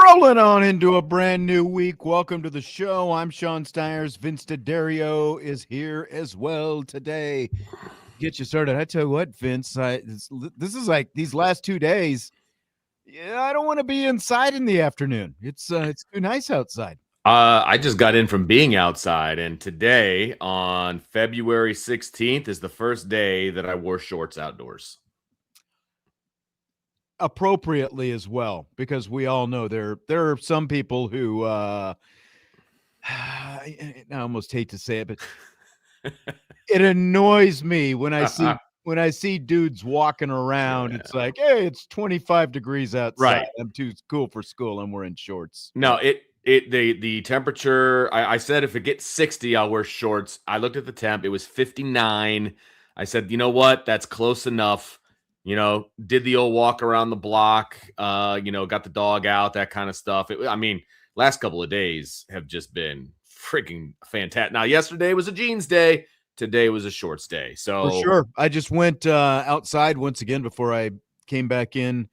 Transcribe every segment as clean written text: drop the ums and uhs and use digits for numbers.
Rolling on into a brand new week. Welcome to the show. I'm Sean Stires. Vince DeDario is here as well today. Get you started. I tell you what, Vince, this is like these last 2 days. Yeah, I don't want to be inside in the afternoon. It's too nice outside. I just got in from being outside, and today on February 16th is the first day that I wore shorts outdoors. Appropriately as well, because we all know there are some people who I almost hate to say it, but it annoys me when I see dudes walking around. It's like, hey, it's 25 degrees outside. Right. I'm too cool for school. I'm wearing shorts. No, the temperature, I said if it gets 60, I'll wear shorts. I looked at the temp, it was 59. I said, you know what? That's close enough. Did the old walk around the block, got the dog out, that kind of stuff. Last couple of days have just been freaking fantastic. Now, yesterday was a jeans day. Today was a shorts day. So for sure. I just went outside once again before I came back in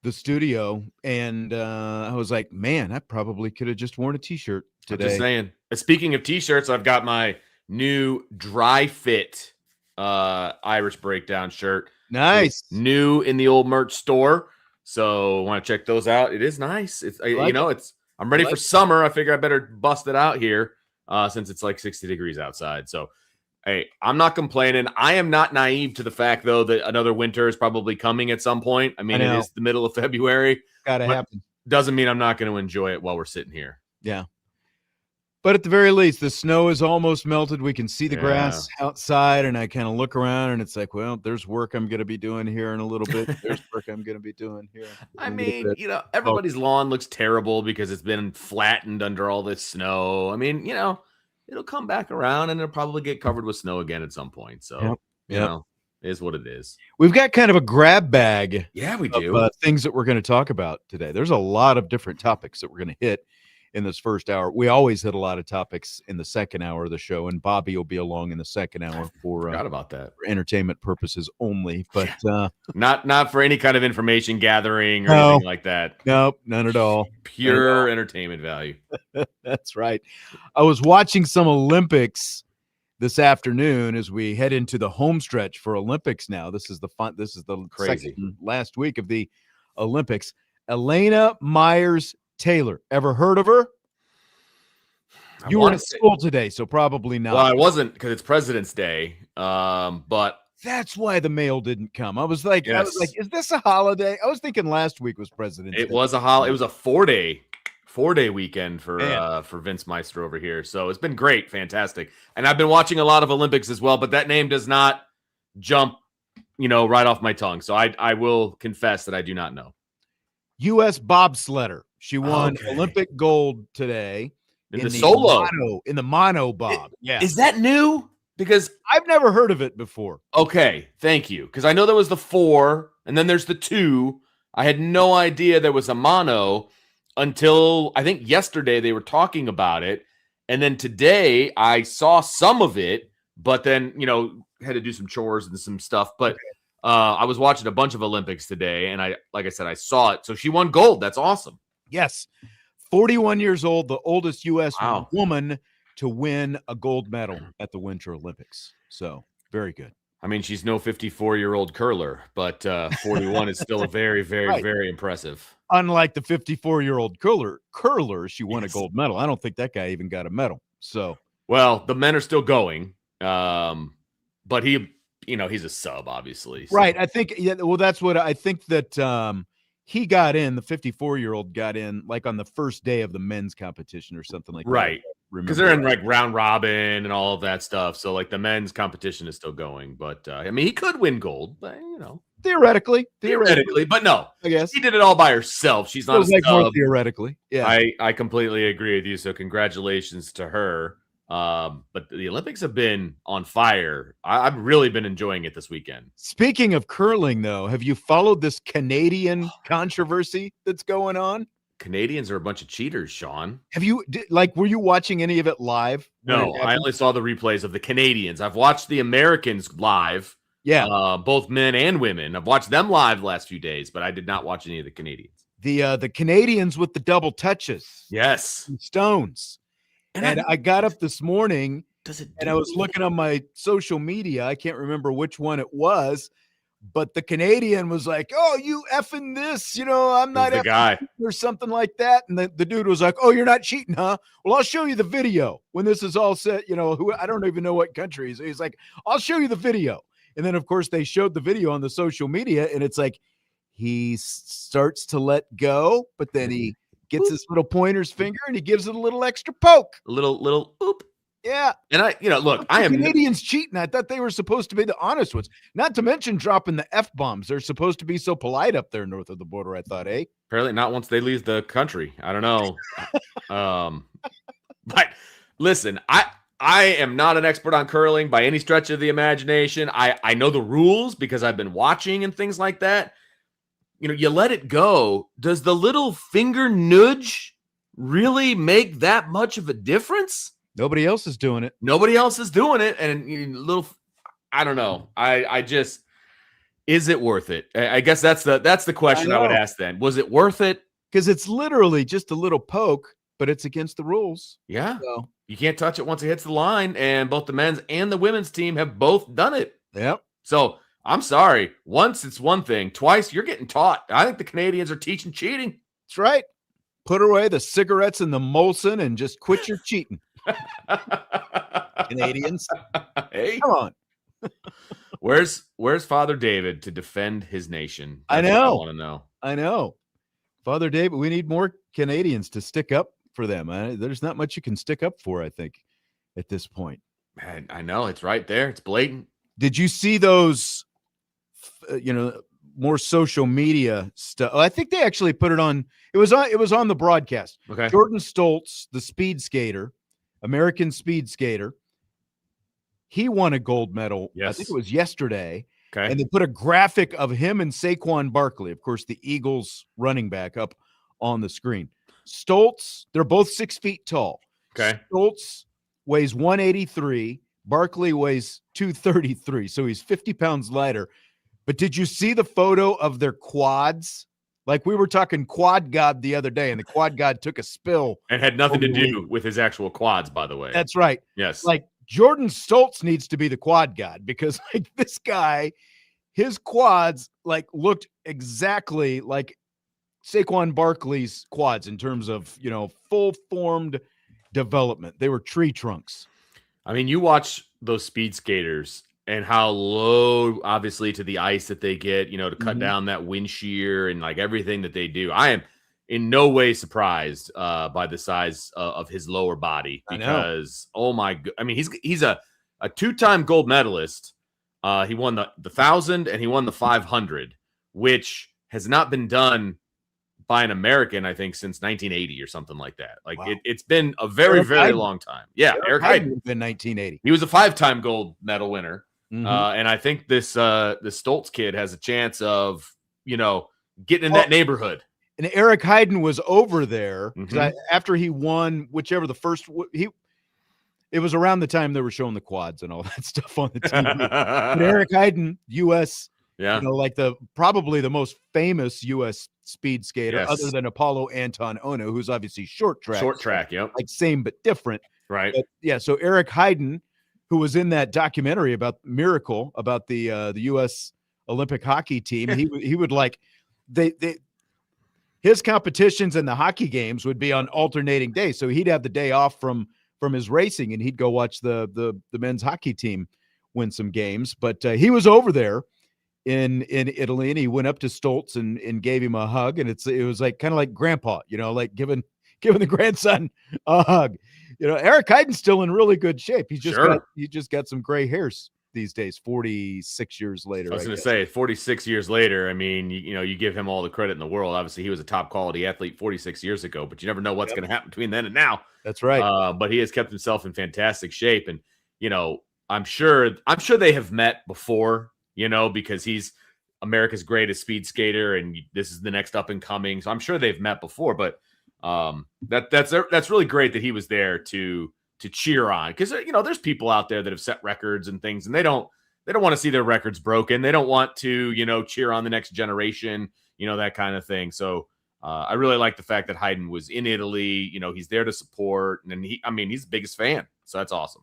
the studio, and I was like, man, I probably could have just worn a t-shirt today. I'm just saying. Speaking of t-shirts, I've got my new dry fit Irish breakdown shirt. Nice. New in the old merch store. So want to check those out. It is nice. I'm ready for summer. I figure I better bust it out here since it's like 60 degrees outside. So, hey, I'm not complaining. I am not naive to the fact, though, that another winter is probably coming at some point. It is the middle of February. Gotta happen. Doesn't mean I'm not going to enjoy it while we're sitting here. Yeah. But at the very least, the snow is almost melted. We can see the grass outside, and I kind of look around, and it's like, well, there's work I'm going to be doing here in a little bit. There's work I'm going to be doing here. Everybody's lawn looks terrible because it's been flattened under all this snow. It'll come back around, and it'll probably get covered with snow again at some point. So, it is what it is. We've got kind of a grab bag. Yeah, we do. Things that we're going to talk about today. There's a lot of different topics that we're going to hit in this first hour. We always hit a lot of topics in the second hour of the show, and Bobby will be along in the second hour forgot about that, for entertainment purposes only, but not for any kind of information gathering or anything like that. Nope, none at all. Pure entertainment value. That's right. I was watching some Olympics this afternoon as we head into the home stretch for Olympics now. This is the second last week of the Olympics. Elena Myers-Taylor. Ever heard of her? You were in school today, so probably not. Well, I wasn't because it's President's Day. But that's why the mail didn't come. I was like, is this a holiday? I was thinking last week was President's Day. It was a holiday. It was a four-day weekend for Vince Meister over here. So it's been great, fantastic. And I've been watching a lot of Olympics as well, but that name does not jump, right off my tongue. So I will confess that I do not know. U.S. bobsledder. She won Olympic gold today in the solo, in the mono bob. Is that new? Because I've never heard of it before. Okay, thank you. Because I know there was the 4, and then there's the 2. I had no idea there was a mono until I think yesterday they were talking about it, and then today I saw some of it, but then had to do some chores and some stuff. But I was watching a bunch of Olympics today, and like I said, I saw it. So she won gold. That's awesome. Yes. 41 years old, the oldest U.S. woman to win a gold medal at the Winter Olympics. So very good. She's no 54-year-old curler, but 41 is still a very, very, very impressive. Unlike the 54-year-old curler, she won a gold medal. I don't think that guy even got a medal. So, well, the men are still going, but he's a sub, obviously. So. Right. I think. Yeah. Well, that's what I think that. He got in, the 54-year-old got in like on the first day of the men's competition or something like that. Right. Because they're in like round robin and all of that stuff. So like the men's competition is still going. But he could win gold, but Theoretically. But no. I guess. She did it all by herself. She's not more theoretically. Yeah. I completely agree with you. So congratulations to her. But the Olympics have been on fire. I've really been enjoying it this weekend. Speaking of curling, though, have you followed this Canadian controversy that's going on? Canadians are a bunch of cheaters, Sean. Have you were you watching any of it live? No, I only saw the replays of the Canadians. I've watched the Americans live. Yeah. Both men and women. I've watched them live the last few days, but I did not watch any of the Canadians. The Canadians with the double touches. Yes. Stones. And I got up this morning and I was looking on my social media. I can't remember which one it was, but the Canadian was like, "Oh, you effing this, I'm not the guy," or something like that. And the dude was like, "Oh, you're not cheating, huh? Well, I'll show you the video when this is all set." Who I don't even know what country he's like, "I'll show you the video." And then, of course, they showed the video on the social media, and it's like he starts to let go, but then he gets his little pointer's finger and he gives it a little extra poke, a little oop. Yeah. And look, I am Canadians cheating. I thought they were supposed to be the honest ones, not to mention dropping the F-bombs. They're supposed to be so polite up there north of the border, I thought, Apparently not once they leave the country. I don't know. But listen, I am not an expert on curling by any stretch of the imagination. I know the rules because I've been watching and things like that. You let it go. Does the little finger nudge really make that much of a difference? Nobody else is doing it. Nobody else is doing it. And I don't know. I just, is it worth it? I guess that's the question I would ask then. Was it worth it? Because it's literally just a little poke, but it's against the rules. Yeah. So you can't touch it once it hits the line. And both the men's and the women's team have both done it. Yep. So I'm sorry. Once it's one thing, twice you're getting taught. I think the Canadians are teaching cheating. That's right. Put away the cigarettes and the Molson and just quit your cheating. Canadians. Hey, come on. Where's Father David to defend his nation? I know. I want to know. I know. Father David, we need more Canadians to stick up for them. There's not much you can stick up for, I think, at this point. Man, I know. It's right there. It's blatant. Did you see those, more social media stuff? I think they actually put it on. It was on the broadcast. Okay. Jordan Stoltz, the speed skater, American speed skater, he won a gold medal. Yes. I think it was yesterday. Okay. And they put a graphic of him and Saquon Barkley, of course, the Eagles running back, up on the screen. Stoltz, they're both 6 feet tall. Okay. Stoltz weighs 183. Barkley weighs 233. So he's 50 pounds lighter. But did you see the photo of their quads? Like we were talking quad god the other day, and the quad god took a spill. And had nothing to do with his actual quads, by the way. That's right. Yes. Like Jordan Stoltz needs to be the quad god, because like this guy, his quads looked exactly like Saquon Barkley's quads in terms of, full formed development. They were tree trunks. I mean, you watch those speed skaters and how low, obviously, to the ice that they get, to cut down that wind shear and everything that they do. I am in no way surprised by the size of his lower body, because, oh my God, I mean, he's a 2-time gold medalist. He won the 1,000 and he won the 500, which has not been done by an American, I think, since 1980 or something like that. Wow. It's been a very, very long time. Yeah, Eric Heiden in 1980. He was a 5-time gold medal winner. And I think this Stoltz kid has a chance of, getting in that neighborhood. And Eric Heiden was over there after he won whichever the first it was around the time they were showing the quads and all that stuff on the TV. But Eric Heiden, U.S. Yeah, probably the most famous U.S. speed skater, other than Apollo Anton Ono, who's obviously short track. Yep. Same but different. Right. But, yeah. So Eric Heiden, who was in that documentary about Miracle, about the U.S. Olympic hockey team, he would his competitions and the hockey games would be on alternating days. So he'd have the day off from his racing, and he'd go watch the men's hockey team win some games. But he was over there in Italy, and he went up to Stoltz and gave him a hug. And it was kind of like grandpa, giving the grandson a hug. Eric Heiden's still in really good shape. He just got some gray hairs these days, 46 years later. I was going to say 46 years later. I mean, you give him all the credit in the world. Obviously, he was a top quality athlete 46 years ago, but you never know what's going to happen between then and now. That's right. But he has kept himself in fantastic shape. And, I'm sure they have met before, because he's America's greatest speed skater and this is the next up and coming. So I'm sure they've met before, but that's really great that he was there to cheer on. Because, there's people out there that have set records and things, and they don't want to see their records broken. They don't want to, cheer on the next generation, that kind of thing. So I really like the fact that Hayden was in Italy. He's there to support, and he's the biggest fan. So that's awesome.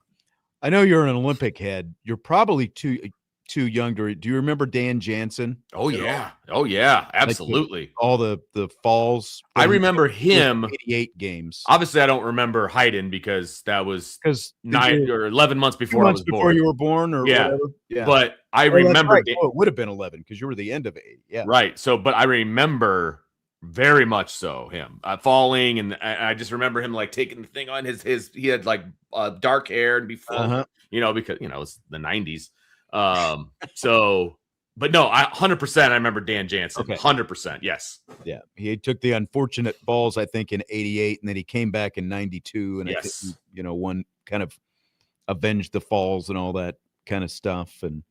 I know you're an Olympic head. You're probably too young to. Do you remember Dan Jansen? Oh yeah, absolutely. Like all the falls. I remember him. 88 games. Obviously, I don't remember Hayden because that was 9 or 11 months before I was born. Before you were born, or whatever. Yeah. But I remember. Right. Well, it would have been 11 because you were the end of 80. Yeah. Right. So, but I remember very much so him falling, and I just remember him like taking the thing on his. He had like dark hair and be floating, because it's the 90s. So, but no, 100%. I remember Dan Jansen. 100%. Yes. Yeah. He took the unfortunate falls, I think, in 88, and then he came back in 92, and yes. I think, one kind of avenged the falls and all that kind of stuff. And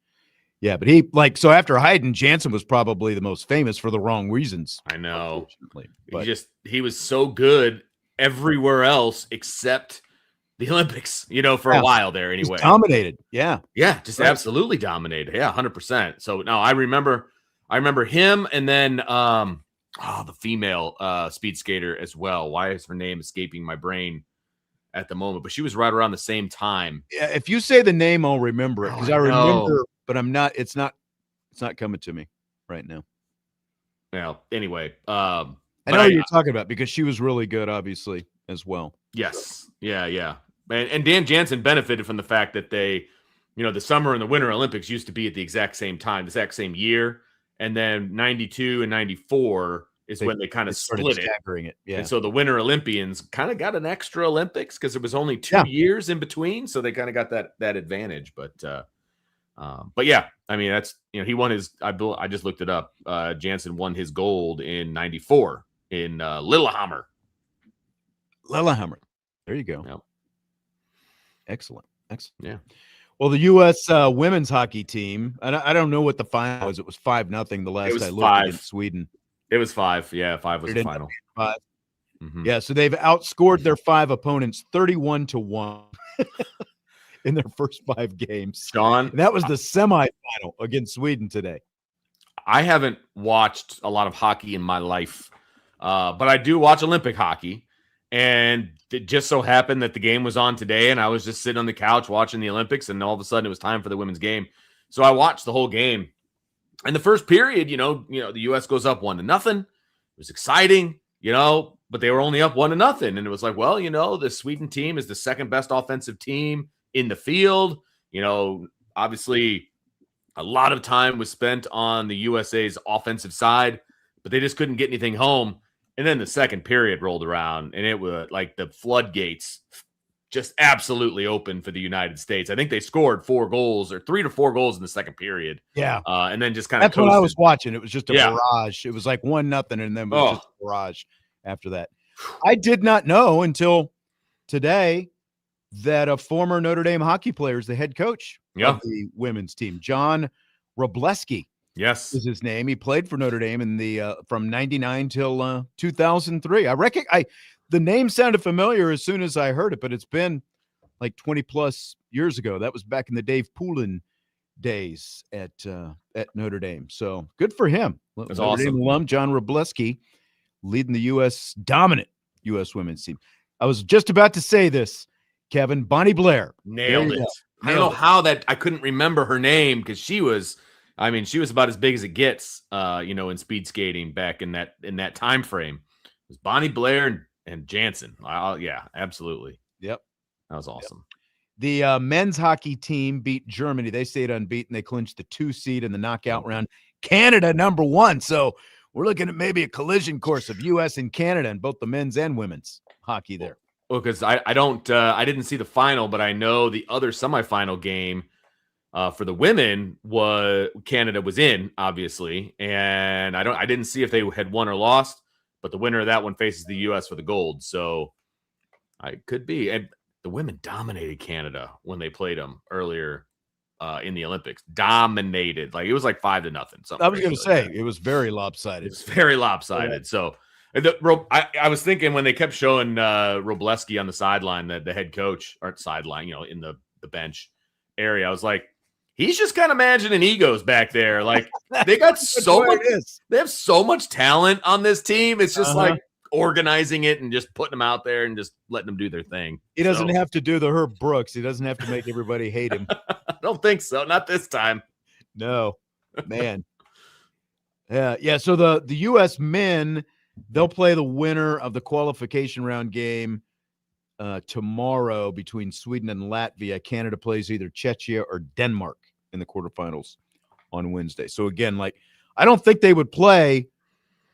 yeah, but so after Hayden, Jansen was probably the most famous for the wrong reasons. I know. But he was so good everywhere else except the Olympics, for a while there anyway. Just dominated. Yeah. Yeah, just absolutely dominated. Yeah, 100%. So no, I remember him, and then the female speed skater as well. Why is her name escaping my brain at the moment? But she was right around the same time. Yeah, if you say the name, I'll remember it because I remember, but I'm not. It's not coming to me right now. Well, anyway, I know what you're talking about because she was really good, obviously, as well. Yes. Yeah. And Dan Jansen benefited from the fact that they, the summer and the winter Olympics used to be at the exact same time, the exact same year. And then 92 and 94 is when they kind of split it. Yeah. And so the Winter Olympians kind of got an extra Olympics because it was only 2 years in between. So they kind of got that advantage. But yeah, I mean, that's, he won his, I just looked it up. Jansen won his gold in 94 in Lillehammer. Lillehammer. There you go. Yep. Excellent. Yeah. Well, the U.S. Women's hockey team, I don't know what the final was. It was 5-0 the last I looked against Sweden. It was 5. Yeah, 5 was the final. 5. Mm-hmm. Yeah, so they've outscored their 5 opponents 31-1 in their first 5 games. Sean, and that was the semifinal against Sweden today. I haven't watched a lot of hockey in my life, but I do watch Olympic hockey. And it just so happened that the game was on today, and I was just sitting on the couch watching the Olympics, and all of a sudden it was time for the women's game. So I watched the whole game. And the first period, the U.S. goes up 1-0. It was exciting, but they were only up 1-0. And it was like, well, the Sweden team is the second best offensive team in the field. Obviously a lot of time was spent on the USA's offensive side, but they just couldn't get anything home. And then the second period rolled around, and it was like the floodgates just absolutely open for the United States. I think they scored 4 goals or 3 to 4 goals in the second period. Yeah. And then just kind of That's what I was watching. It was just a barrage. It was like 1-0, and then it was just a barrage after that. I did not know until today that a former Notre Dame hockey player is the head coach of the women's team. John Robleski. Yes, is his name. He played for Notre Dame in the from 99 till 2003. The name sounded familiar as soon as I heard it, but it's been like 20 plus years ago. That was back in the Dave Poulin days at Notre Dame. So good for him. That's Notre awesome. Dame alum John Robleski leading the dominant U.S. women's team. I was just about to say this, Kevin. Bonnie Blair nailed it. I don't know how that I couldn't remember her name because she was about as big as it gets, in speed skating back in that time frame. It was Bonnie Blair and Jansen. Yeah, absolutely. Yep. That was awesome. Yep. The men's hockey team beat Germany. They stayed unbeaten. They clinched the 2 seed in the knockout round. Canada #1. So we're looking at maybe a collision course of U.S. and Canada in both the men's and women's hockey there. Well, because I didn't see the final, but I know the other semifinal game For the women, Canada was in, obviously, and I didn't see if they had won or lost, but the winner of that one faces the U.S. for the gold. So I could be. And the women dominated Canada when they played them earlier in the Olympics. Dominated. Like, it was like 5-0. I was going to say, it was very lopsided. It was very lopsided. So I was thinking when they kept showing Robleski on the sideline, the head coach, or sideline, in the bench area, I was like, he's just kind of managing egos back there. Like, they got so much. They have so much talent on this team. It's just like organizing it and just putting them out there and just letting them do their thing. He doesn't have to do the Herb Brooks. He doesn't have to make everybody hate him. I don't think so. Not this time. No, man. Yeah. So the U.S. men, they'll play the winner of the qualification round game tomorrow between Sweden and Latvia. Canada plays either Czechia or Denmark in the quarterfinals on Wednesday. So again, like, I don't think they would play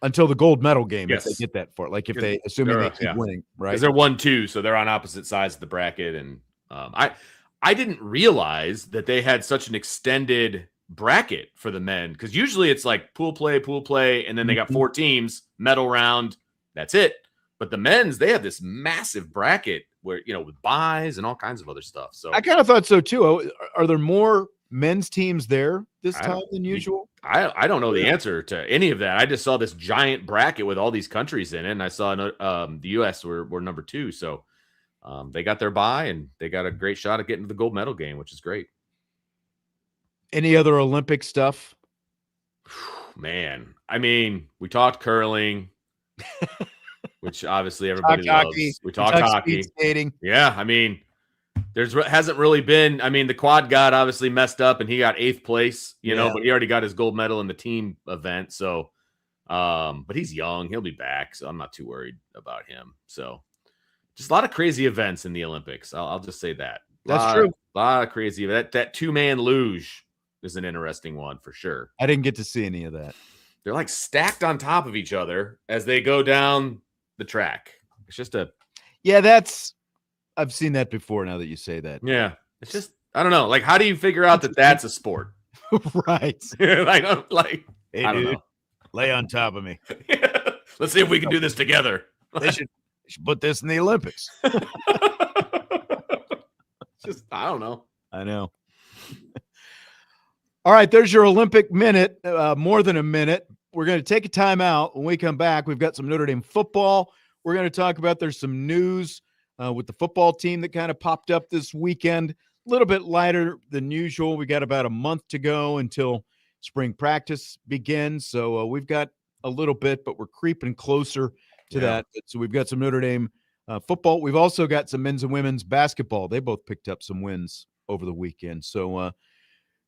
until the gold medal game if they get that far. Like, if they, assuming they keep winning, right? Because they're 1-2, so they're on opposite sides of the bracket. And I didn't realize that they had such an extended bracket for the men, because usually it's like pool play, and then they got 4 teams, medal round, that's it. But the men's, they have this massive bracket where, with buys and all kinds of other stuff. So I kind of thought so too. Are there more men's teams there this time than usual? I don't know the answer to any of that. I just saw this giant bracket with all these countries in it, and I saw the U.S. were number 2. So they got their bye, and they got a great shot at getting to the gold medal game, which is great. Any other Olympic stuff? Man, I mean, we talked curling, which obviously everybody loves. We talked hockey. Skating. Yeah, I mean, hasn't really been. I mean, the quad god obviously messed up, and he got 8th place, but he already got his gold medal in the team event. So, but he's young; he'll be back, so I'm not too worried about him. So, just a lot of crazy events in the Olympics. I'll just say that. That's true. A lot of crazy. That 2-man luge is an interesting one for sure. I didn't get to see any of that. They're like stacked on top of each other as they go down the track. It's just I've seen that before now that you say that. Yeah. It's just, I don't know. Like, how do you figure out that that's a sport? Right. I don't know. Lay on top of me. Let's see if we can do this together. They should put this in the Olympics. Just, I don't know. I know. All right, there's your Olympic minute, more than a minute. We're going to take a time out. When we come back, we've got some Notre Dame football. We're going to talk about, there's some news with the football team that kind of popped up this weekend. A little bit lighter than usual. We got about a month to go until spring practice begins. So we've got a little bit, but we're creeping closer to that. So we've got some Notre Dame football. We've also got some men's and women's basketball. They both picked up some wins over the weekend. So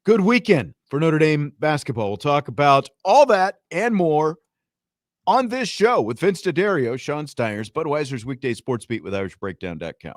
good weekend for Notre Dame basketball. We'll talk about all that and more on this show with Vince DeDario, Sean Stires, Budweiser's weekday sports beat with IrishBreakdown.com.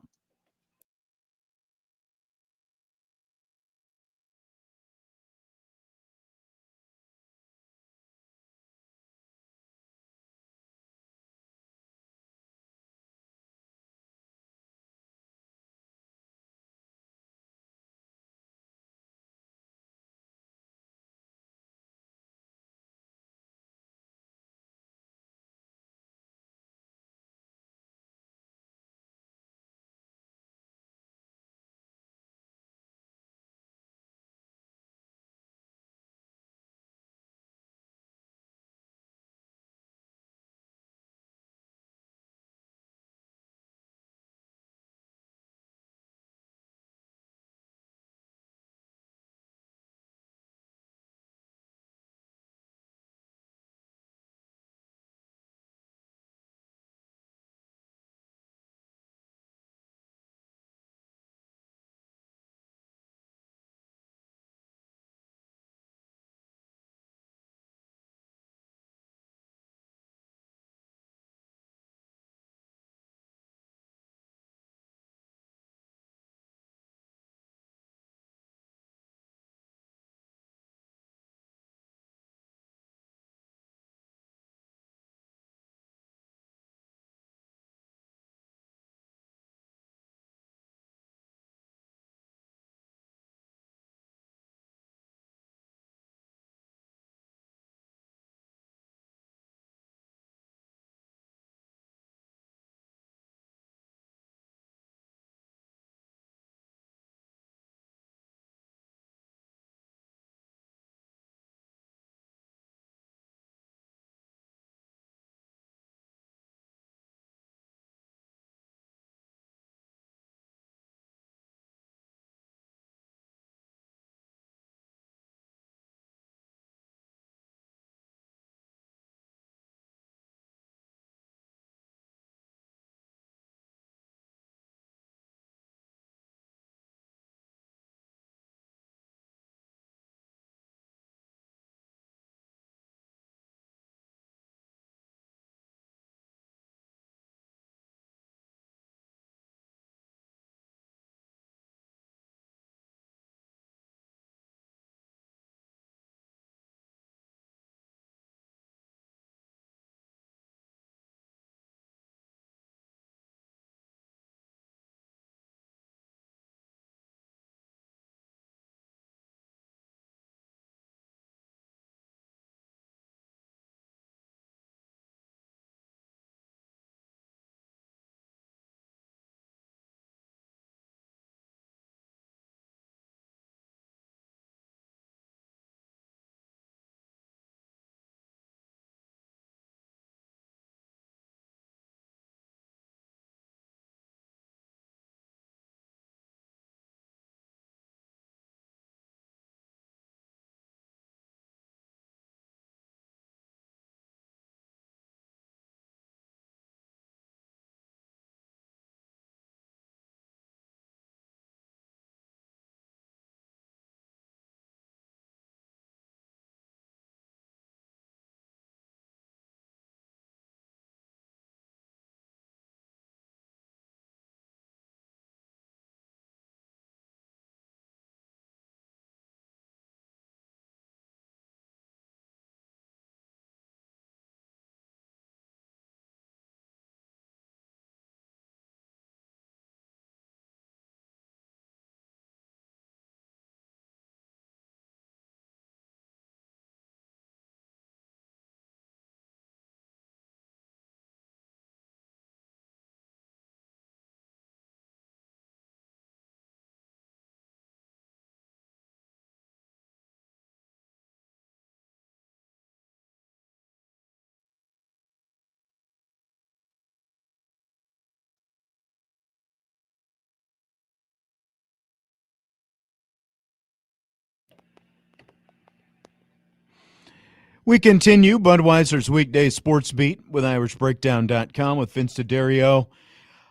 We continue Budweiser's weekday sports beat with IrishBreakdown.com with Vince DeDario.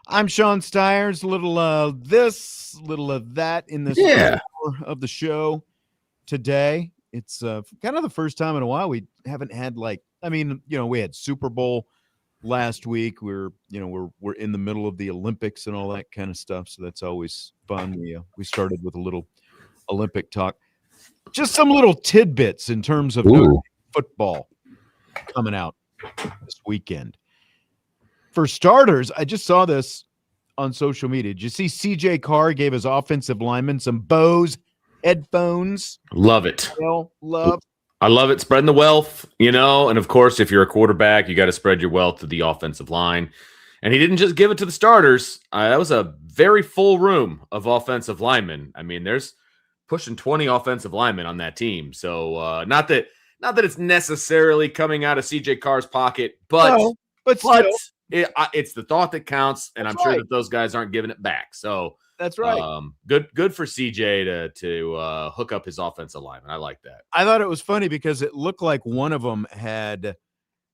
I'm Sean Stires. A little this, little of that in this first hour of the show today. It's kind of the first time in a while we haven't had we had Super Bowl last week. We're in the middle of the Olympics and all that kind of stuff, so that's always fun. We started with a little Olympic talk. Just some little tidbits in terms of football coming out this weekend. For starters, I just saw this on social media. Did you see CJ Carr gave his offensive lineman some Bose headphones? Love it. I love it. Spreading the wealth, and of course, if you're a quarterback, you got to spread your wealth to the offensive line. And he didn't just give it to the starters. That was a very full room of offensive linemen. I mean, there's pushing 20 offensive linemen on that team. So not that it's necessarily coming out of CJ Carr's pocket, but it's the thought that counts, and I'm sure that those guys aren't giving it back. So that's right. Good for CJ to hook up his offensive lineman. I like that. I thought it was funny because it looked like one of them had,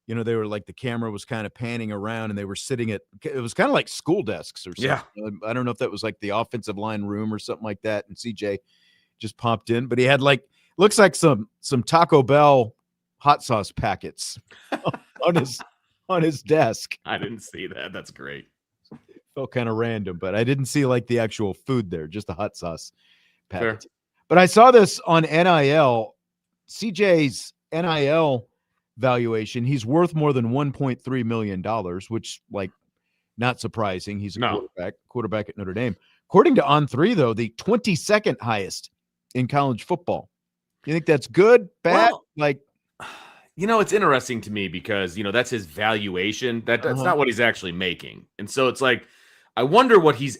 they were like the camera was kind of panning around, and they were sitting it was kind of like school desks or something. Yeah. I don't know if that was like the offensive line room or something like that, and CJ just popped in, but he had looks like some Taco Bell hot sauce packets on his desk. I didn't see that. That's great. Felt kind of random, but I didn't see the actual food there, just the hot sauce packet. Sure. But I saw this on NIL. CJ's NIL valuation, he's worth more than $1.3 million, which not surprising. He's a quarterback at Notre Dame. According to On3, though, the 22nd highest in college football. You think that's good, bad? It's interesting to me because, that's his valuation. That's not what he's actually making. And so it's I wonder what he's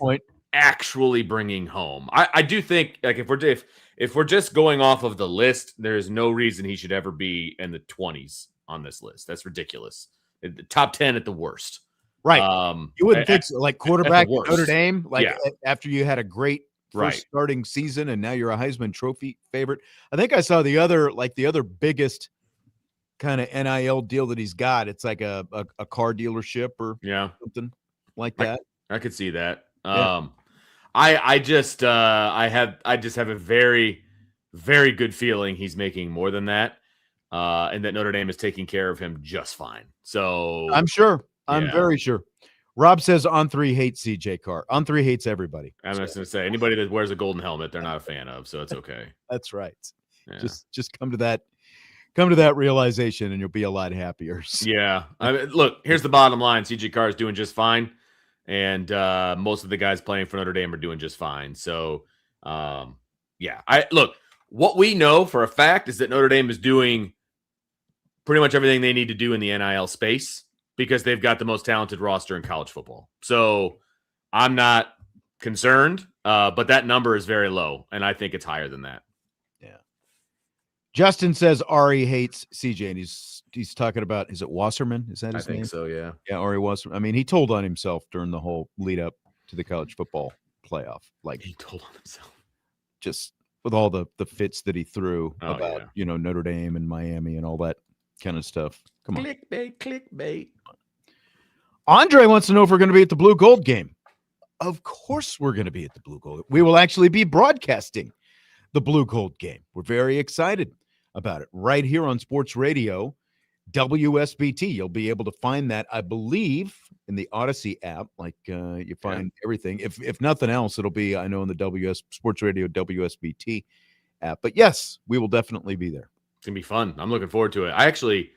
actually bringing home. I do think if we're just going off of the list, there is no reason he should ever be in the 20s on this list. That's ridiculous. The top 10 at the worst. Right. You wouldn't think so. Quarterback at Notre Dame, after you had a great first starting season and now you're a Heisman Trophy favorite. I think I saw the other biggest kind of NIL deal that he's got. It's like a car dealership or something like that. I could see that. Yeah. I just have a very, very good feeling he's making more than that. And that Notre Dame is taking care of him just fine. So I'm sure. I'm very sure. Rob says On3 hates CJ Carr. On3 hates everybody. I'm just going to say anybody that wears a golden helmet, they're not a fan of, so it's okay. That's right. Yeah. Just come to that realization, and you'll be a lot happier. So. Yeah. Look, here's the bottom line: CJ Carr is doing just fine, and most of the guys playing for Notre Dame are doing just fine. So, what we know for a fact is that Notre Dame is doing pretty much everything they need to do in the NIL space, because they've got the most talented roster in college football. So I'm not concerned, but that number is very low, and I think it's higher than that. Yeah. Justin says Ari hates CJ, and he's talking about, is it Wasserman? Is that his name? I think so, yeah. Yeah, Ari Wasserman. I mean, he told on himself during the whole lead up to the college football playoff. He told on himself. Just with all the fits that he threw about, Notre Dame and Miami and all that kind of stuff. Come on. Clickbait. Andre wants to know if we're going to be at the Blue Gold game. Of course we're going to be at the Blue Gold. We will actually be broadcasting the Blue Gold game. We're very excited about it right here on Sports Radio WSBT. You'll be able to find that, I believe, in the Odyssey app. You find everything. If nothing else, it'll be, I know, in the Sports Radio WSBT app. But yes, we will definitely be there. It's going to be fun. I'm looking forward to it. I actually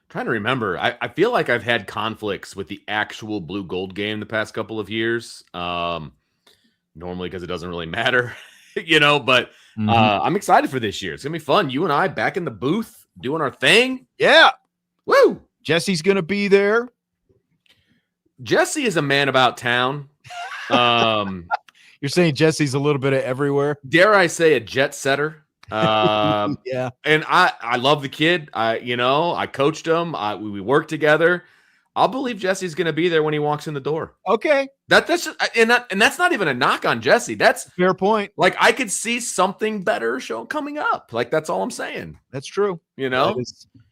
trying to remember. I feel like I've had conflicts with the actual Blue Gold game the past couple of years. Normally because it doesn't really matter, but I'm excited for this year. It's going to be fun. You and I back in the booth doing our thing. Yeah. Woo. Jesse's going to be there. Jesse is a man about town. You're saying Jesse's a little bit of everywhere? Dare I say a jet setter? Yeah. And I love the kid. I coached him. We worked together. I'll believe Jesse's going to be there when he walks in the door. Okay. That's just, and that's not even a knock on Jesse. That's fair point. I could see something better coming up. That's all I'm saying. That's true.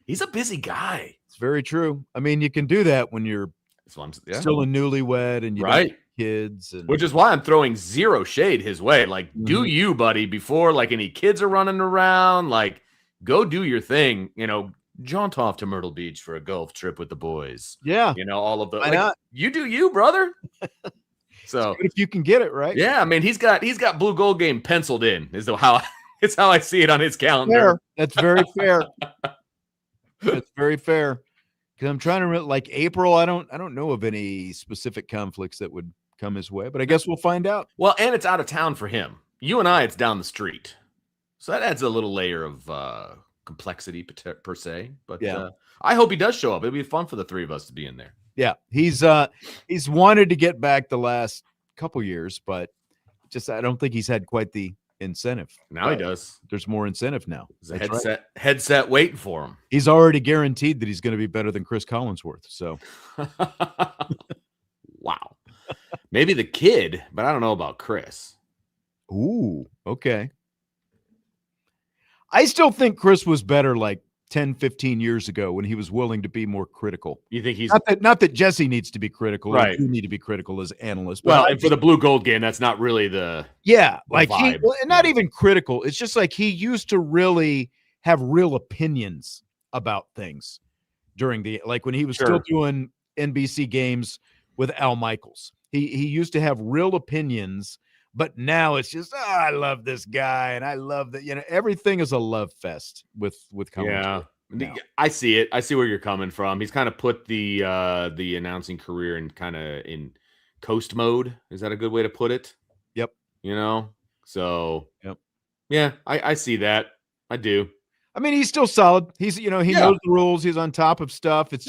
He's a busy guy. It's very true. I mean, you can do that when you're still a newlywed and you don't have kids. Which is why I'm throwing zero shade his way. Like, do you, buddy, before like any kids are running around, like go do your thing, jaunt off to Myrtle Beach for a golf trip with the boys. Yeah. All of the, you do you, brother. So if you can get it right. Yeah. I mean, he's got Blue Gold Game penciled in it's how I see it on his calendar. Fair. That's very fair. That's very fair. Because I'm trying to like April. I don't know of any specific conflicts that would come his way, but I guess we'll find out. Well, and it's out of town for him. You and I, it's down the street, so that adds a little layer of complexity per se. But I hope he does show up. It'll be fun for the three of us to be in there. Yeah, he's wanted to get back the last couple years, but I don't think he's had quite the incentive. Now he does. There's more incentive now. There's a headset waiting for him. He's already guaranteed that he's going to be better than Chris Collinsworth. So, wow. Maybe the kid, but I don't know about Chris. Ooh, okay. I still think Chris was better like 10, 15 years ago when he was willing to be more critical. You think he's not that Jesse needs to be critical, right? You need to be critical as analysts. Well, and for the Blue Gold Game, that's not really the like vibe. Not even critical. It's just like he used to really have real opinions about things during when he was still doing NBC games with Al Michaels. He used to have real opinions, but now it's just I love this guy and I love that everything is a love fest with Collins. Yeah, I see it. I see where you're coming from. He's kind of put the announcing career in coast mode. Is that a good way to put it? Yep. So yep. Yeah, I see that. I do. I mean, he's still solid. He's he knows the rules. He's on top of stuff. It's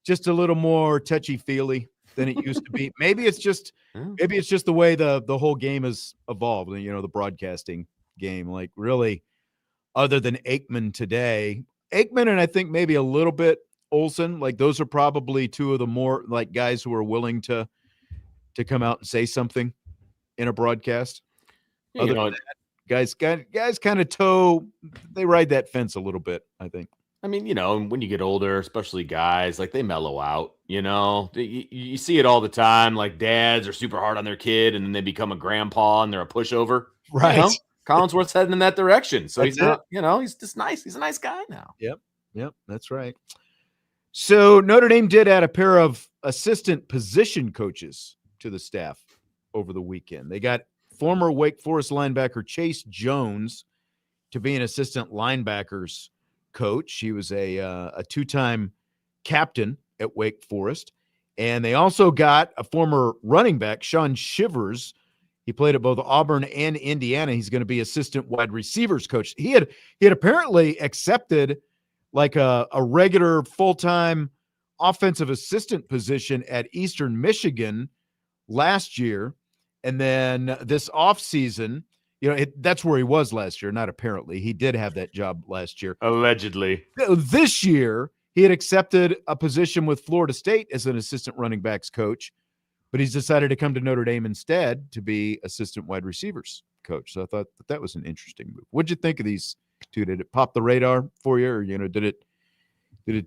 just a little more touchy feely than it used to be. Maybe it's just the way the whole game has evolved. The broadcasting game, like really, other than Aikman today, and I think maybe a little bit Olsen, like those are probably two of the more like guys who are willing to come out and say something in a broadcast. Other than that, guys kind of they ride that fence a little bit, I think. I mean, when you get older, especially guys, like they mellow out, you see it all the time. Like dads are super hard on their kid and then they become a grandpa and they're a pushover. Right. Collinsworth's heading in that direction. So he's not, he's just nice. He's a nice guy now. Yep. That's right. So Notre Dame did add a pair of assistant position coaches to the staff over the weekend. They got former Wake Forest linebacker Chase Jones to be an assistant linebackers coach. He was a two-time captain at Wake Forest. And they also got a former running back, Sean Shivers. He played at both Auburn and Indiana. He's going to be assistant wide receivers coach. He had apparently accepted like a regular full-time offensive assistant position at Eastern Michigan last year. And then this offseason, that's where he was last year. Not apparently. He did have that job last year. Allegedly. This year, he had accepted a position with Florida State as an assistant running backs coach, but he's decided to come to Notre Dame instead to be assistant wide receivers coach. So I thought that was an interesting move. What'd you think of these two? Did it pop the radar for you, or did it?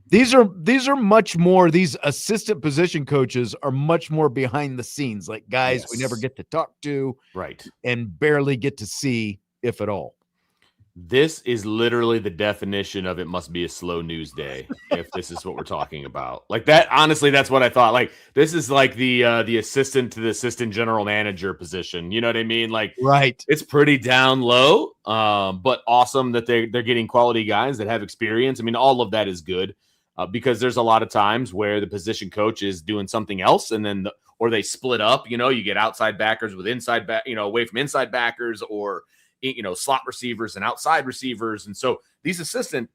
These are much more. These assistant position coaches are much more behind the scenes, like guys we never get to talk to, right, and barely get to see, if at all. This is literally the definition of it must be a slow news day if this is what we're talking about. Like that, honestly, that's what I thought. Like this is like the assistant to the assistant general manager position. You know what I mean? Like, right. It's pretty down low, but awesome that they're getting quality guys that have experience. I mean, all of that is good because there's a lot of times where the position coach is doing something else, and then or they split up. You get outside backers with inside back, away from inside backers, or slot receivers and outside receivers. And so these assistants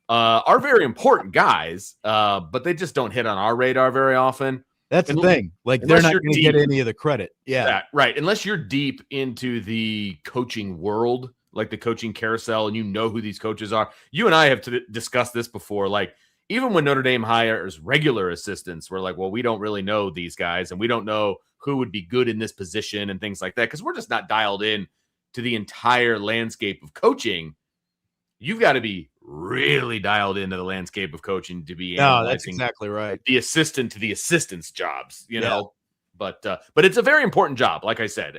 are very important guys, but they just don't hit on our radar very often. That's the thing. Like they're not going to get any of the credit. Yeah. Right. Unless you're deep into the coaching world, like the coaching carousel, and who these coaches are. You and I have discussed this before. Like even when Notre Dame hires regular assistants, we're like, well, we don't really know these guys and we don't know who would be good in this position and things like that, because we're just not dialed in to the entire landscape of coaching. you've got to be really dialed into the landscape of coaching to be No, that's analyzing exactly right. the assistant to the assistant's jobs, But it's a very important job. Like I said,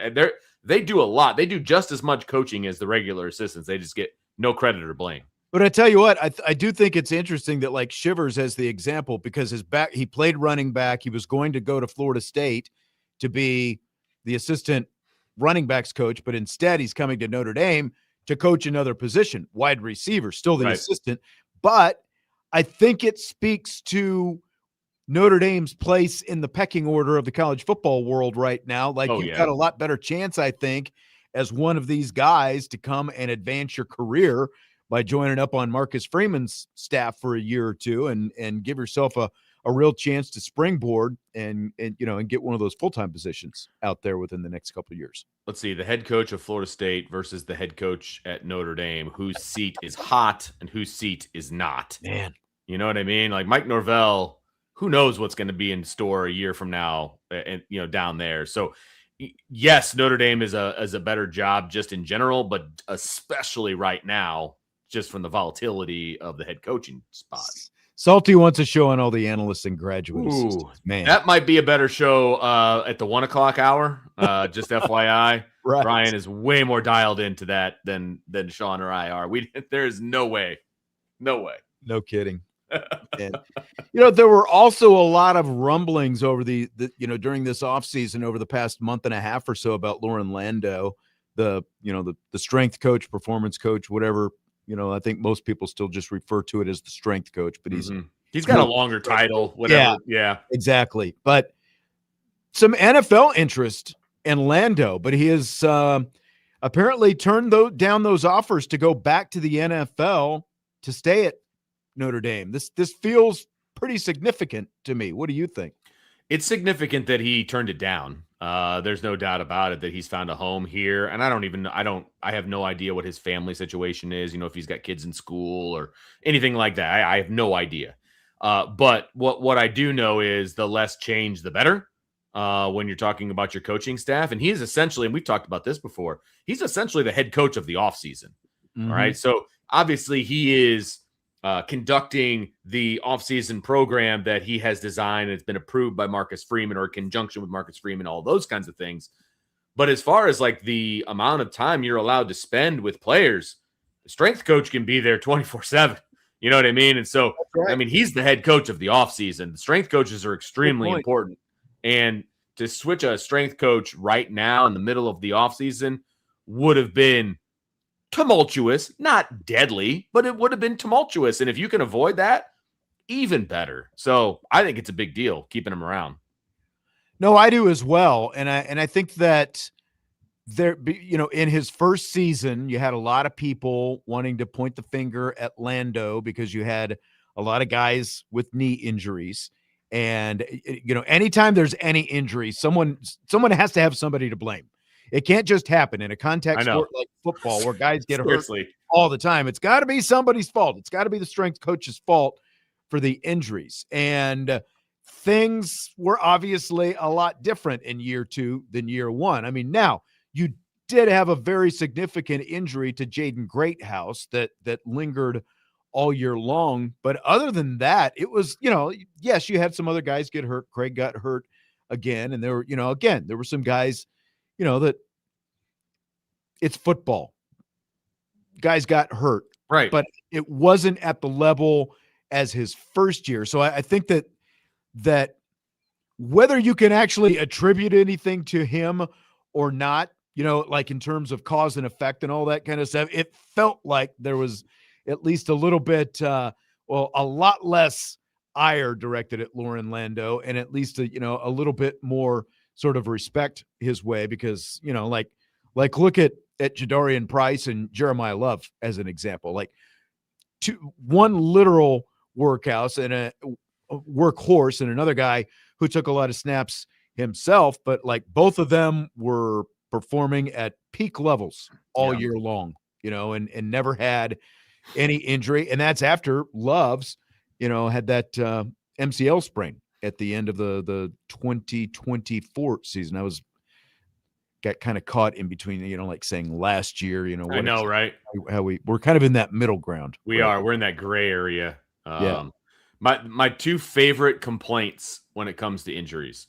they do a lot. They do just as much coaching as the regular assistants. They just get no credit or blame. But I tell you what, I do think it's interesting that like Shivers as the example, because he played running back. He was going to go to Florida State to be the assistant running backs coach, but instead he's coming to Notre Dame to coach another position, wide receiver, still the assistant. But I think it speaks to Notre Dame's place in the pecking order of the college football world right now. Like you've got a lot better chance, I think, as one of these guys to come and advance your career by joining up on Marcus Freeman's staff for a year or two and give yourself a real chance to springboard and get one of those full-time positions out there within the next couple of years. Let's see, the head coach of Florida State versus the head coach at Notre Dame, whose seat is hot and whose seat is not. Man. You know what I mean? Like Mike Norvell, who knows what's going to be in store a year from now and down there. So yes, Notre Dame is a better job just in general, but especially right now, just from the volatility of the head coaching spot. Salty wants a show on all the analysts and graduate assistants. Man, that might be a better show at the 1 o'clock hour. Just FYI, right. Brian is way more dialed into that than Sean or I are. There is no way, no kidding. And, there were also a lot of rumblings over the during this offseason over the past month and a half or so about Loren Lando, the strength coach, performance coach, whatever. I think most people still just refer to it as the strength coach, but he's got a longer title, whatever. Yeah, exactly. But some NFL interest in Lando, but he has apparently turned down those offers to go back to the NFL to stay at Notre Dame. This feels pretty significant to me. What do you think? It's significant that he turned it down. There's no doubt about it that he's found a home here. And I have no idea what his family situation is, if he's got kids in school or anything like that. I have no idea. But what I do know is the less change, the better when you're talking about your coaching staff. And he is essentially, and we've talked about this before, he's essentially the head coach of the offseason. All right. So obviously he is conducting the offseason program that he has designed. It's been approved by Marcus Freeman or in conjunction with Marcus Freeman, all those kinds of things. But as far as like the amount of time you're allowed to spend with players, the strength coach can be there 24/7. You know what I mean? And so, I mean, he's the head coach of the offseason. The strength coaches are extremely important. And to switch a strength coach right now in the middle of the offseason would have been tumultuous, not deadly, but it would have been tumultuous. And if you can avoid that, even better. So I think it's a big deal keeping him around. No, I do as well. And I think that there, in his first season, you had a lot of people wanting to point the finger at Lando because you had a lot of guys with knee injuries. And, anytime there's any injury, someone has to have somebody to blame. It can't just happen in a contact sport like football where guys get hurt all the time. It's got to be somebody's fault. It's got to be the strength coach's fault for the injuries. And things were obviously a lot different in year 2 than year 1. I mean, now you did have a very significant injury to Jaden Greathouse that lingered all year long. But other than that, it was, yes, you had some other guys get hurt. Craig got hurt again. And there were, there were some guys, that it's football. Guys got hurt. Right. But it wasn't at the level as his first year. So I think that whether you can actually attribute anything to him or not, like in terms of cause and effect and all that kind of stuff, it felt like there was at least a little bit, a lot less ire directed at Loren Lando and at least, a little bit more sort of respect his way because, like look at Jadarian Price and Jeremiah Love as an example, like one literal workhouse and a workhorse and another guy who took a lot of snaps himself, but like both of them were performing at peak levels all year long, and never had any injury. And that's after Love's, had that MCL sprain at the end of the 2024 season. got kind of caught in between, like saying last year, I know, right? How we're kind of in that middle ground. We are. We're in that gray area. Yeah. My two favorite complaints when it comes to injuries,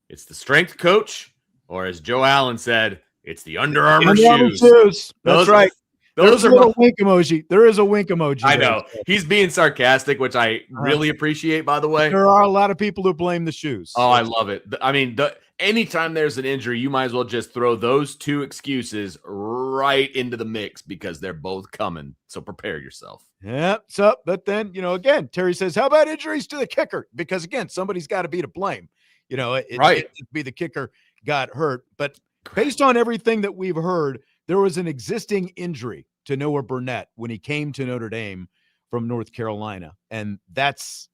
it's the strength coach, or as Joe Allen said, it's the Under Armour shoes. That's right. Those There's a are little wink emoji. There is a wink emoji. I know. He's being sarcastic, which I really appreciate, by the way. There are a lot of people who blame the shoes. Oh, I love it. I mean, anytime there's an injury, you might as well just throw those two excuses right into the mix because they're both coming. So prepare yourself. Yeah. So, but then, again, Terry says, how about injuries to the kicker? Because again, somebody's got to be to blame. It can't be the kicker got hurt. But based on everything that we've heard, there was an existing injury to Noah Burnett when he came to Notre Dame from North Carolina. And that's,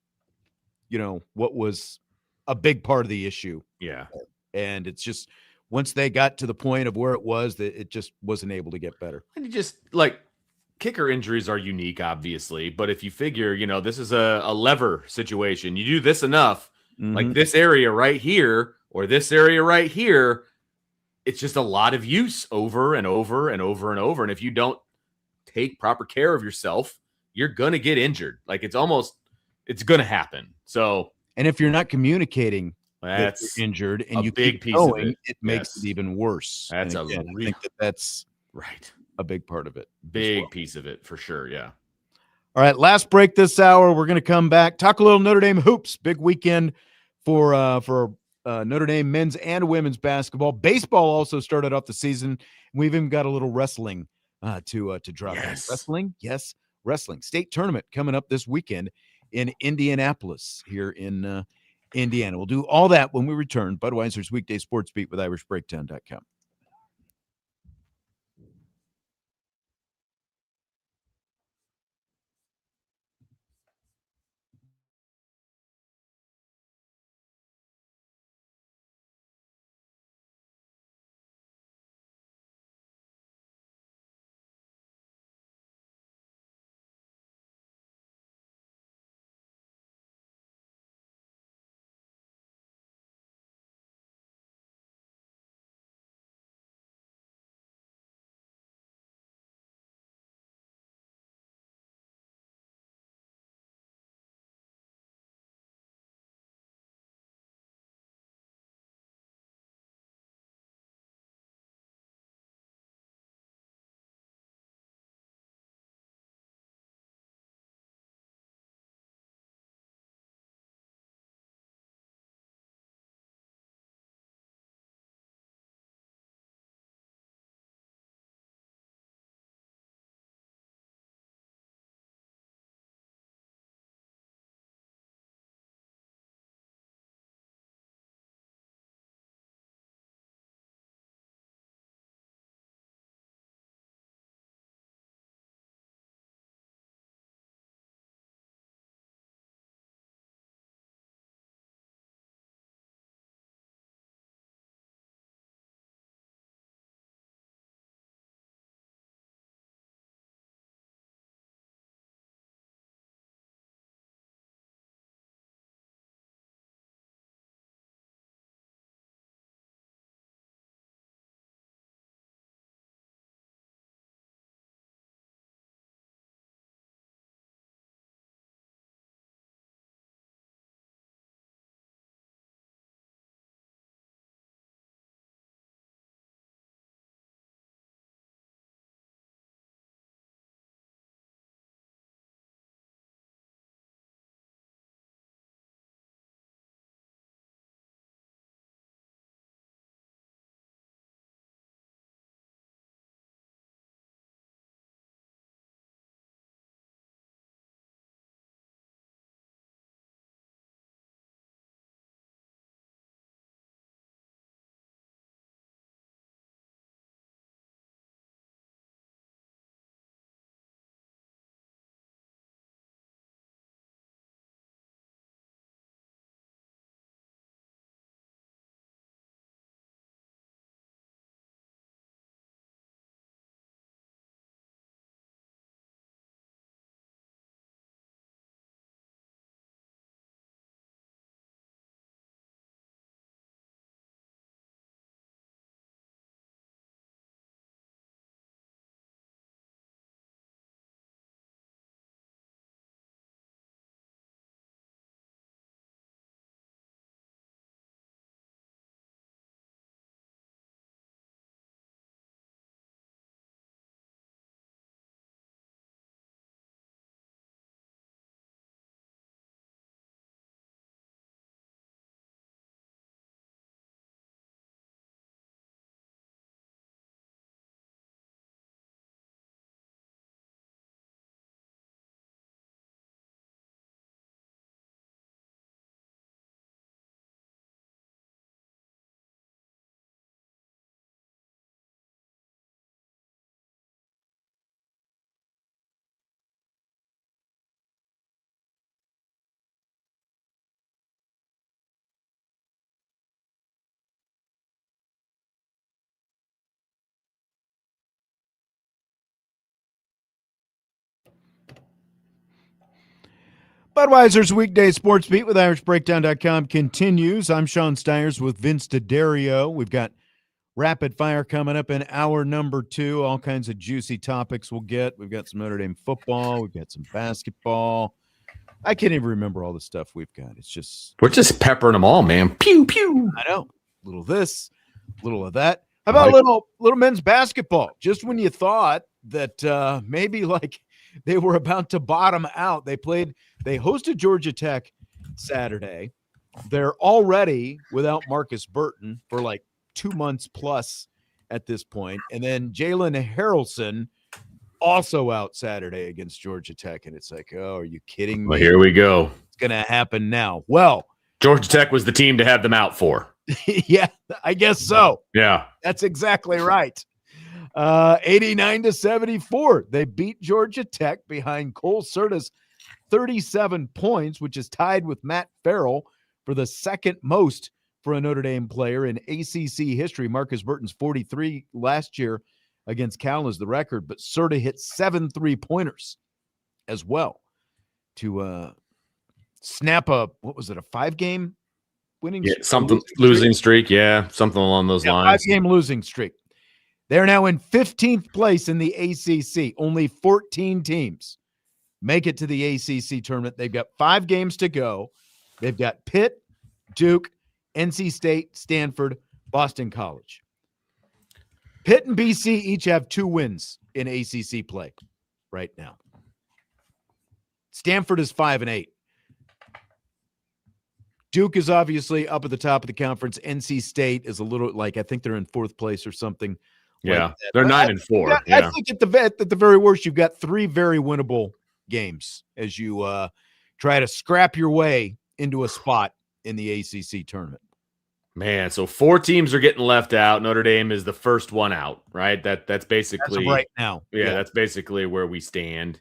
what was a big part of the issue. Yeah. And it's just once they got to the point of where it was, that it just wasn't able to get better. And you just kicker injuries are unique, obviously. But if you figure, this is a lever situation, you do this enough, like this area right here or this area right here, it's just a lot of use over and over and over and over. And if you don't take proper care of yourself, you're going to get injured. It's going to happen. So, and if you're not communicating that you're injured and you keep going, it makes it even worse. That's I think that's right. A big part of it. Big piece of it for sure. Yeah. All right. Last break this hour. We're going to come back, talk a little Notre Dame hoops. Big weekend for Notre Dame men's and women's basketball. Baseball also started off the season. We've even got a little wrestling to drop. Yes. Wrestling. Yes. Wrestling state tournament coming up this weekend in Indianapolis here in Indiana. We'll do all that when we return. Budweiser's weekday sports beat with IrishBreakdown.com. Budweiser's weekday sports beat with IrishBreakdown.com continues. I'm Sean Stires with Vince DeDario. We've got rapid fire coming up in hour number 2. All kinds of juicy topics we'll get. We've got some Notre Dame football. We've got some basketball. I can't even remember all the stuff we've got. It's just we're just peppering them all, man. Pew pew. I know. A little of this, a little of that. How about a little men's basketball? Just when you thought that maybe like they were about to bottom out, they hosted Georgia Tech Saturday. They're already without Marcus Burton for like 2 months plus at this point. And then Jalen Harrelson also out Saturday against Georgia Tech. And it's like, oh, are you kidding me? Well, here we go. It's going to happen now. Well, Georgia Tech was the team to have them out for. Yeah, I guess so. Yeah. That's exactly right. 89-74. They beat Georgia Tech behind Cole Serta's 37 points, which is tied with Matt Farrell for the second most for a Notre Dame player in ACC history. Marcus Burton's 43 last year against Cal is the record, but Serta hit 7 3-pointers as well to snap a 5-game winning streak? Something losing streak. Yeah, something along those lines. 5-game losing streak. They're now in 15th place in the ACC. Only 14 teams make it to the ACC tournament. They've got 5 games to go. They've got Pitt, Duke, NC State, Stanford, Boston College. Pitt and BC each have 2 wins in ACC play right now. Stanford is 5-8. Duke is obviously up at the top of the conference. NC State is a little I think they're in 4th place or something. Yeah, like they're 9-4. Yeah. I think at the very worst, you've got 3 very winnable games as you try to scrap your way into a spot in the ACC tournament. Man, so 4 teams are getting left out. Notre Dame is the first one out, right? That's basically right now. Yeah, that's basically where we stand.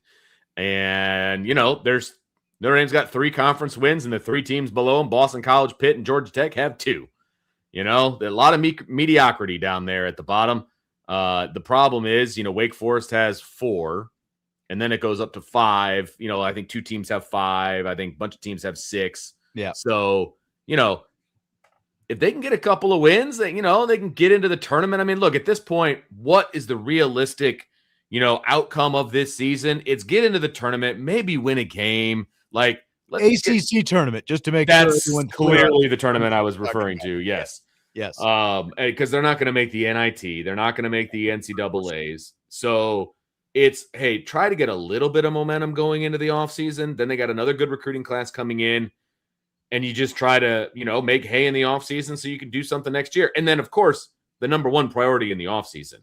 And there's Notre Dame's got 3 conference wins, and the 3 teams below them, Boston College, Pitt, and Georgia Tech, have 2. A lot of mediocrity down there at the bottom. The problem is, Wake Forest has 4, and then it goes up to 5. I think 2 teams have 5. I think a bunch of teams have 6. Yeah. So, if they can get a couple of wins, they can get into the tournament. I mean, look, at this point, what is the realistic, outcome of this season? It's get into the tournament, maybe win a game. Like ACC tournament, just to make sure everyone's clearly the tournament I was referring to. Yes. Yes. Because they're not going to make the NIT. They're not going to make the NCAAs. So it's, hey, try to get a little bit of momentum going into the offseason. Then they got another good recruiting class coming in. And you just try to, make hay in the offseason so you can do something next year. And then, of course, the number one priority in the offseason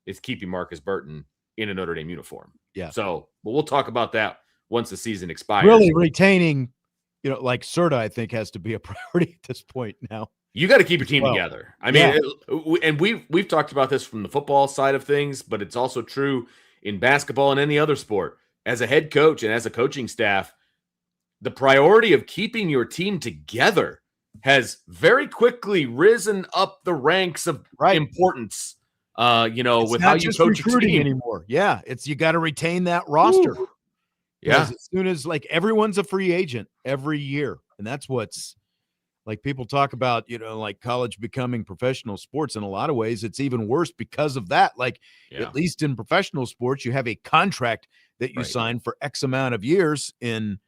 is keeping Marcus Burton in a Notre Dame uniform. Yeah. So, but we'll talk about that once the season expires. Really retaining, like Serta, I think, has to be a priority at this point now. You got to keep your team together. I mean, and we've talked about this from the football side of things, but it's also true in basketball and any other sport. As a head coach and as a coaching staff, the priority of keeping your team together has very quickly risen up the ranks of importance. It's with not how you just coach recruiting your team anymore. Yeah, you got to retain that roster. Ooh. Yeah, as soon as everyone's a free agent every year, and that's what's people talk about. Like college becoming professional sports. In a lot of ways, it's even worse because of that. At least in professional sports, you have a contract that you sign for X amount of years. In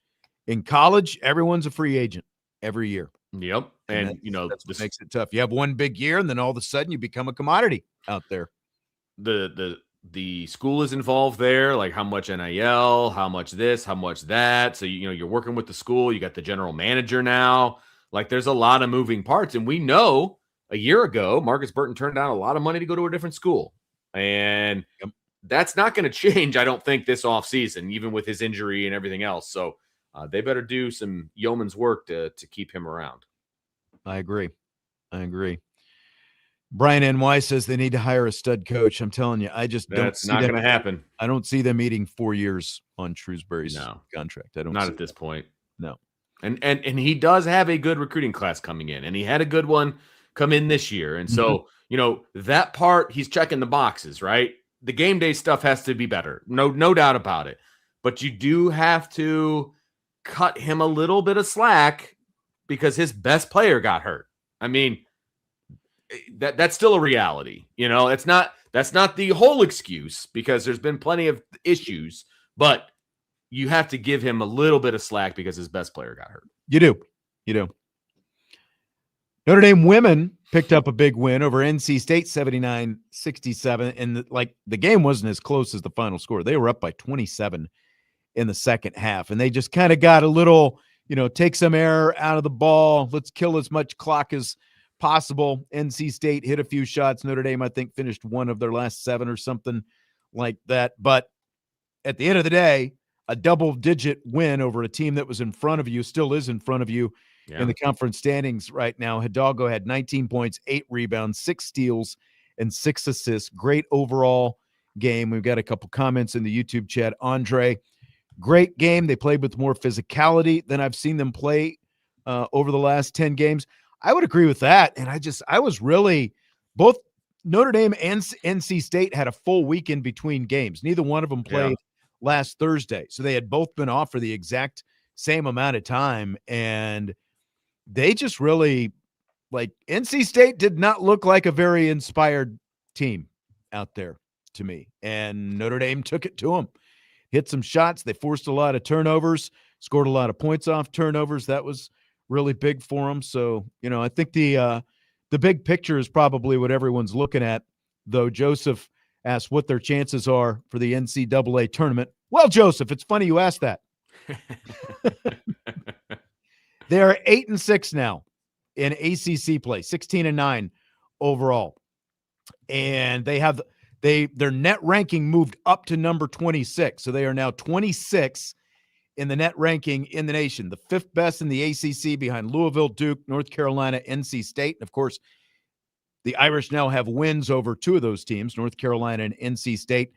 college, everyone's a free agent every year. Yep. And that's what makes it tough. You have one big year, and then all of a sudden you become a commodity out there. The school is involved there, like how much NIL, how much this, how much that. So you're working with the school, you got the general manager now. There's a lot of moving parts. And we know a year ago, Marcus Burton turned down a lot of money to go to a different school. And that's not going to change, I don't think, this offseason, even with his injury and everything else. So they better do some yeoman's work to keep him around. I agree. Brian NY says they need to hire a stud coach. I'm telling you, I just don't see that's not going to happen. I don't see them eating 4 years on Shrewsbury's contract. I don't. Not at this point. No. And he does have a good recruiting class coming in, and he had a good one come in this year. And so, that part, he's checking the boxes, right? The game day stuff has to be better. No doubt about it. But you do have to cut him a little bit of slack because his best player got hurt. I mean, that's still a reality. That's not the whole excuse because there's been plenty of issues, but you have to give him a little bit of slack because his best player got hurt. You do. Notre Dame women picked up a big win over NC State, 79-67. And the game wasn't as close as the final score. They were up by 27 in the second half. And they just kind of got a little, take some air out of the ball. Let's kill as much clock as possible. NC State hit a few shots. Notre Dame, I think, finished one of their last 7 or something like that. But at the end of the day, a double-digit win over a team that was in front of you, still is in front of you in the conference standings right now. Hidalgo had 19 points, 8 rebounds, 6 steals, and 6 assists. Great overall game. We've got a couple comments in the YouTube chat. Andre, great game. They played with more physicality than I've seen them play over the last 10 games. I would agree with that. And I was really both Notre Dame and NC State had a full weekend between games. Neither one of them played last Thursday. So they had both been off for the exact same amount of time. And they just really, NC State did not look like a very inspired team out there to me. And Notre Dame took it to them. Hit some shots. They forced a lot of turnovers, scored a lot of points off turnovers. That was really big for them. So, I think the big picture is probably what everyone's looking at, though. Joseph asked what their chances are for the NCAA tournament. Well, Joseph, it's funny you asked that. They are 8-6 now in ACC play, 16-9 overall. And they have their net ranking moved up to number 26. So they are now 26 in the net ranking in the nation, the 5th best in the ACC behind Louisville, Duke, North Carolina, NC State. And of course, the Irish now have wins over 2 of those teams, North Carolina and NC State.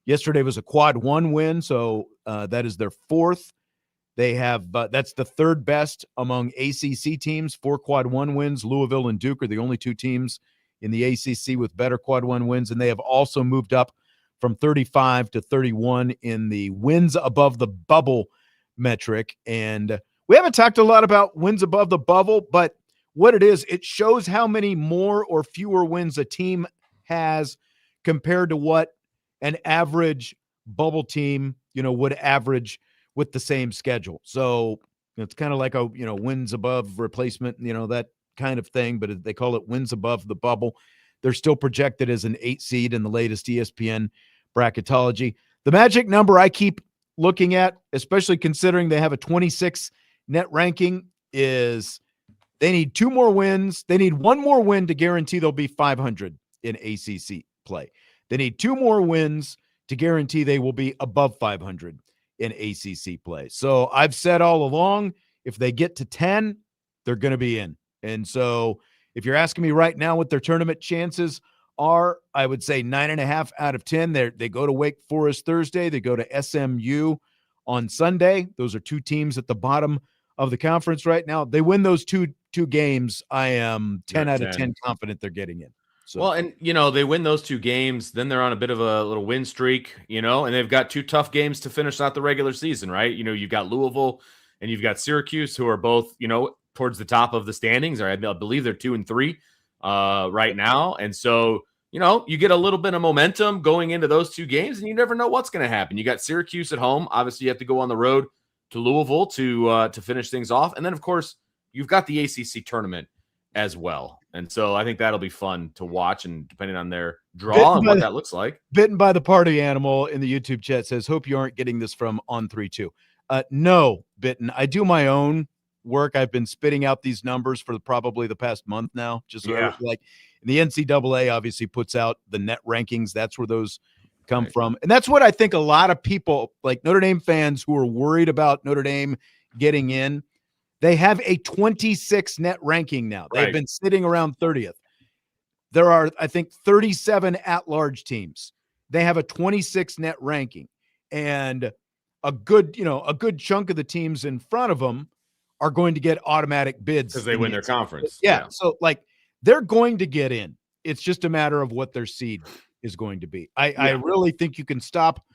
Yesterday was a quad 1 win, so that is their 4th. They have that's the 3rd best among ACC teams, 4 quad 1 wins. Louisville and Duke are the only 2 teams in the ACC with better quad 1 wins, and they have also moved up from 35 to 31 in the wins above the bubble metric. And we haven't talked a lot about wins above the bubble, but what it is, it shows how many more or fewer wins a team has compared to what an average bubble team, would average with the same schedule. So it's kind of like a, wins above replacement, that kind of thing, but they call it wins above the bubble. They're still projected as an 8 seed in the latest ESPN bracketology. The magic number I keep looking at, especially considering they have a 26 net ranking, is they need 2 more wins. They need 1 more win to guarantee they'll be 500 in ACC play. They need 2 more wins to guarantee they will be above 500 in ACC play. So I've said all along, if they get to 10, they're going to be in. And so if you're asking me right now what their tournament chances are, I would say 9.5 out of 10. They go to Wake Forest Thursday. They go to SMU on Sunday. Those are 2 teams at the bottom of the conference right now. They win those two games. I am 10 out of 10 confident they're getting in. So. Well, and, they win those 2 games, then they're on a bit of a little win streak, and they've got 2 tough games to finish out the regular season, right? You've got Louisville and you've got Syracuse, who are both, towards the top of the standings. Or I believe they're 2 and 3 right now. And so, you get a little bit of momentum going into those 2 games, and you never know what's going to happen. You got Syracuse at home. Obviously, you have to go on the road to Louisville to finish things off. And then, of course, you've got the ACC tournament as well. And so I think that'll be fun to watch, and depending on their draw and what that looks like. Bitten by the party animal in the YouTube chat says, hope you aren't getting this from On 3-2. No, Bitten. I do my own work. I've been spitting out these numbers for probably the past month now. Like the NCAA obviously puts out the net rankings. That's where those come from. And that's what I think a lot of people, like Notre Dame fans who are worried about Notre Dame getting in, they have a 26 net ranking now. They've been sitting around 30th. There are, I think, 37 at-large teams. They have a 26 net ranking. And a good chunk of the teams in front of them are going to get automatic bids. Because they win their conference. Yeah. So, they're going to get in. It's just a matter of what their seed is going to be. I really think you can stop,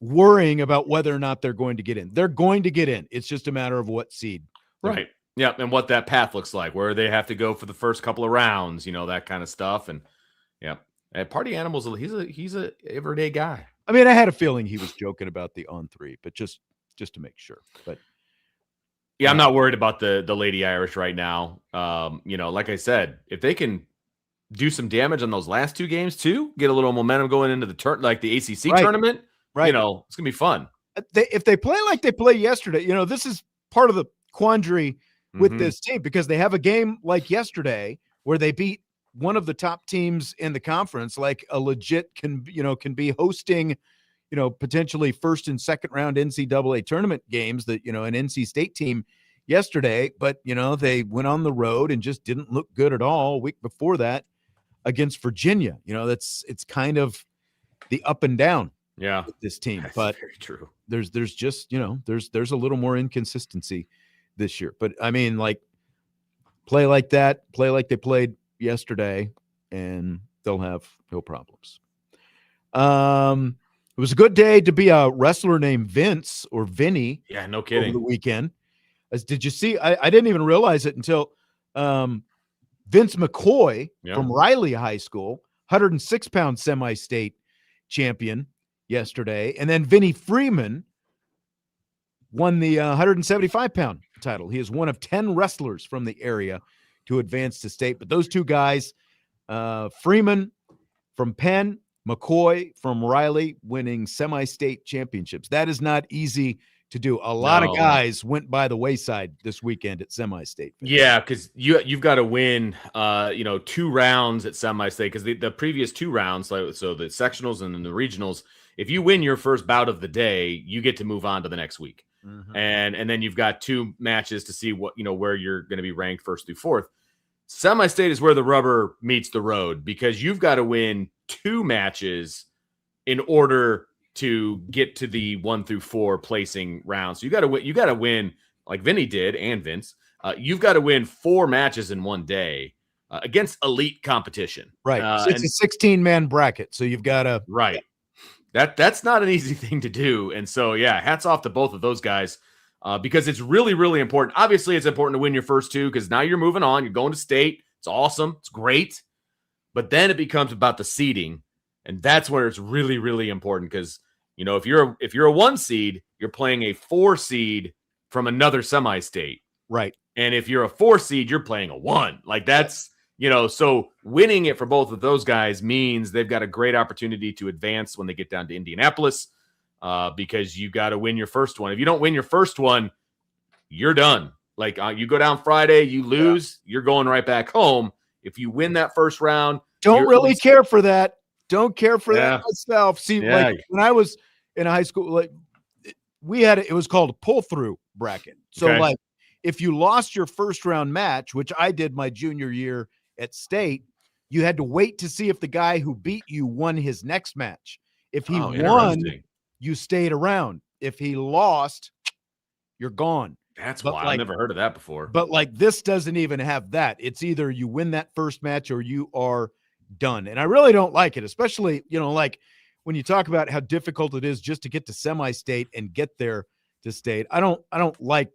worrying about whether or not they're going to get in. They're going to get in. It's just a matter of what seed. Right. Yeah, and what that path looks like, where they have to go for the first couple of rounds, that kind of stuff. And yeah, Party Animals, he's a everyday guy. I mean, I had a feeling he was joking about the on 3, but just to make sure. But yeah, I'm not worried about the Lady Irish right now. Like I said, if they can do some damage on those last 2 games too, get a little momentum going into the ACC tournament, right? It's gonna be fun. If they play like they played yesterday, this is part of the quandary with this team, because they have a game like yesterday where they beat one of the top teams in the conference, like a legit can be hosting, potentially first and second round NCAA tournament games that, an NC State team yesterday, but they went on the road and just didn't look good at all. A week before that against Virginia, it's kind of the up and down. Yeah, with this team. That's but very true. There's just, there's a little more inconsistency this year. But I mean, like, play like that, play like they played yesterday, and they'll have no problems. It was a good day to be a wrestler named Vince or Vinny. Yeah, no kidding. Over the weekend. Did you see? I didn't even realize it until Vince McCoy from Riley High School, 106-pound semi-state champion yesterday, and then Vinny Freeman won the 175-pound title. He is one of 10 wrestlers from the area to advance to state. But those 2 guys, Freeman from Penn, McCoy from Riley, winning semi-state championships. That is not easy to do. A lot of guys went by the wayside this weekend at semi-state. Yeah, because you've got to win 2 rounds at semi-state, because the previous 2 rounds, so the sectionals and then the regionals, if you win your first bout of the day, you get to move on to the next week. Mm-hmm. And then you've got 2 matches to see what where you're going to be ranked 1st through 4th. Semi-state is where the rubber meets the road, because you've got to win 2 matches in order to get to the 1 through 4 placing rounds. So you got to win like Vinny did, and Vince. You've got to win 4 matches in one day against elite competition. Right. So it's a 16-man bracket, so you've got to That's not an easy thing to do. And so, yeah, hats off to both of those guys, because it's really, really important. Obviously, it's important to win your first 2, because now you're moving on. You're going to state. It's awesome. It's great. But then it becomes about the seeding, and that's where it's really, really important, because, if you're a 1 seed, you're playing a 4 seed from another semi-state. Right. And if you're a 4 seed, you're playing a 1. Like, that's so winning it for both of those guys means they've got a great opportunity to advance when they get down to Indianapolis, because you got to win your first one. If you don't win your first one, you're done. Like, you go down Friday, you lose, you're going right back home. If you win that first round, don't really care for that. Don't care for that myself. See, like when I was in high school, like it was called a pull-through bracket. So like, if you lost your first round match, which I did my junior year at state, you had to wait to see if the guy who beat you won his next match. If he won, you stayed around. If he lost, you're gone. That's why I've never heard of that before. But like, this doesn't even have that. It's either you win that first match or you are done. And I really don't like it, especially, like when you talk about how difficult it is just to get to semi-state and get there to state. I don't like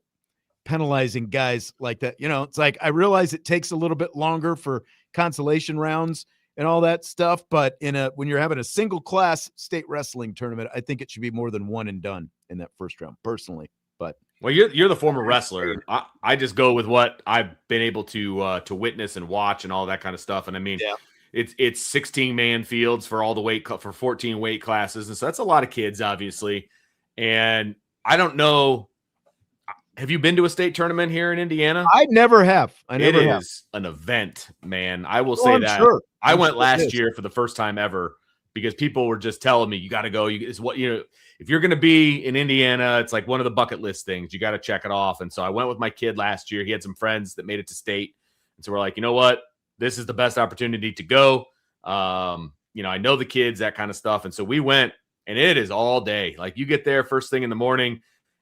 penalizing guys like that. It's like, I realize it takes a little bit longer for consolation rounds and all that stuff, but when you're having a single class state wrestling tournament, I think it should be more than 1 and done in that first round, personally. But well, you're the former wrestler. I just go with what I've been able to witness and watch and all that kind of stuff. And I mean, it's 16-man fields for all the for 14 weight classes, and so that's a lot of kids, obviously. And I don't know. Have you been to a state tournament here in Indiana? I never have. It is an event, man. I will say that. Sure. I went last year for the first time ever, because people were just telling me, you got to go. It's what if you're going to be in Indiana, it's like one of the bucket list things. You got to check it off. And so I went with my kid last year. He had some friends that made it to state, and so we're like, you know what? This is the best opportunity to go. I know the kids, that kind of stuff. And so we went, and it is all day. Like, you get there first thing in the morning,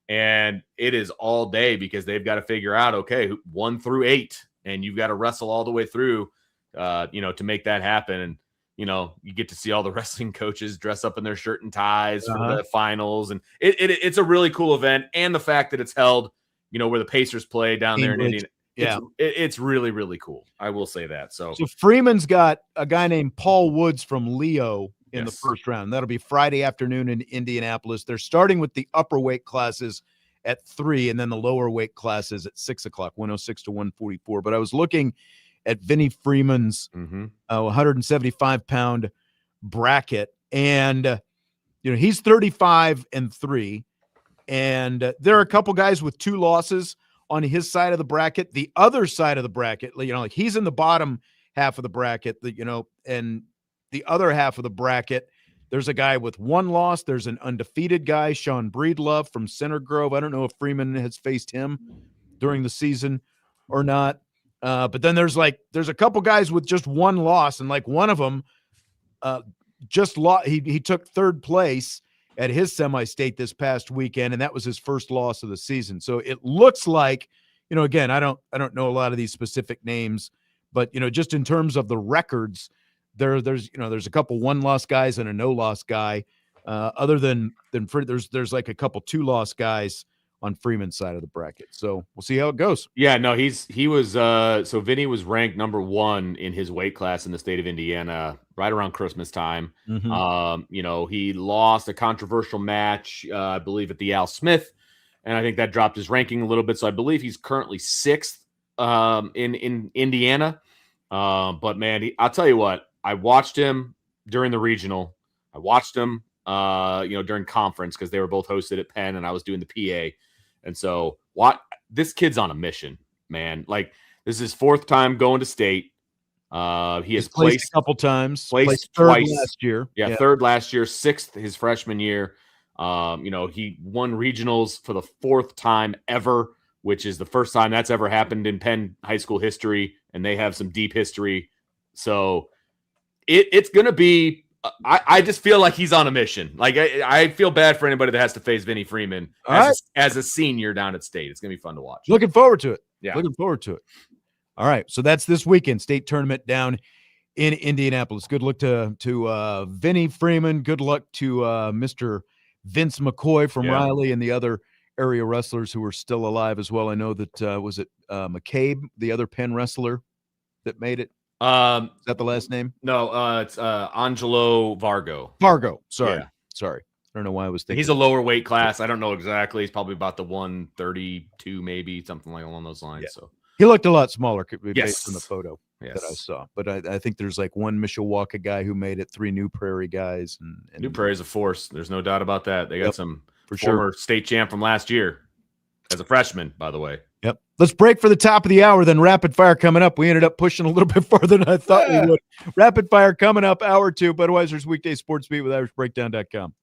and it is all day, because they've got to figure out, okay, 1 through 8, and you've got to wrestle all the way through, to make that happen. And you get to see all the wrestling coaches dress up in their shirt and ties for the finals. And it's a really cool event. And the fact that it's held, where the Pacers play down there in Indiana. Yeah. It's really, really cool. I will say that. So Freeman's got a guy named Paul Woods from Leo in the Yes. first round. That'll be Friday afternoon in Indianapolis. They're starting with the upper weight classes at 3 and then the lower weight classes at 6 o'clock, 106 to 144. But I was looking at Vinnie Freeman's 175-pound bracket, and he's 35-3, and there are a couple guys with 2 losses on his side of the bracket. The other side of the bracket, like he's in the bottom half of the bracket, and the other half of the bracket, there's a guy with 1 loss. There's an undefeated guy, Sean Breedlove from Center Grove. I don't know if Freeman has faced him during the season or not. But then there's a couple guys with just 1 loss, and one of them just lost. He took 3rd place at his semi-state this past weekend, and that was his first loss of the season. So it looks like, again, I don't know a lot of these specific names, but just in terms of the records, there's a couple 1-loss guys and a no-loss guy. Other than there's like a couple 2-loss guys on Freeman's side of the bracket. So we'll see how it goes. Yeah, no, he was so Vinny was ranked number 1 in his weight class in the state of Indiana right around Christmas time. He lost a controversial match, I believe, at the Al Smith, and I think that dropped his ranking a little bit. So I believe he's currently 6th in Indiana. But man, I'll tell you what, I watched him during the regional. I watched him during conference because they were both hosted at Penn and I was doing the PA. And so this kid's on a mission, man. Like, this is his 4th time going to state. He has placed a couple times, placed 3rd twice last year. Yeah, 3rd last year, 6th his freshman year. He won regionals for the 4th time ever, which is the first time that's ever happened in Penn high school history, and they have some deep history. So it's going to be I just feel like he's on a mission. Like, I feel bad for anybody that has to face Vinnie Freeman as a senior down at state. It's going to be fun to watch. Looking forward to it. Yeah. Looking forward to it. All right. So that's this weekend, state tournament down in Indianapolis. Good luck to Vinnie Freeman. Good luck to Mr. Vince McCoy from Riley and the other area wrestlers who are still alive as well. I know that was it McCabe, the other Penn wrestler that made it? Is that the last name? No, it's Angelo Vargo. Sorry. I don't know why I was thinking. He's a lower weight class. I don't know exactly. He's probably about the 132, maybe something like along those lines. Yeah. So he looked a lot smaller based on the photo that I saw. But I think there's one Mishawaka guy who made it, 3 New Prairie guys. And New Prairie's a force. There's no doubt about that. They got some former state champ from last year as a freshman, by the way. Yep. Let's break for the top of the hour, then rapid fire coming up. We ended up pushing a little bit farther than I thought we would. Rapid fire coming up, hour 2. Budweiser's weekday sports beat with IrishBreakdown.com.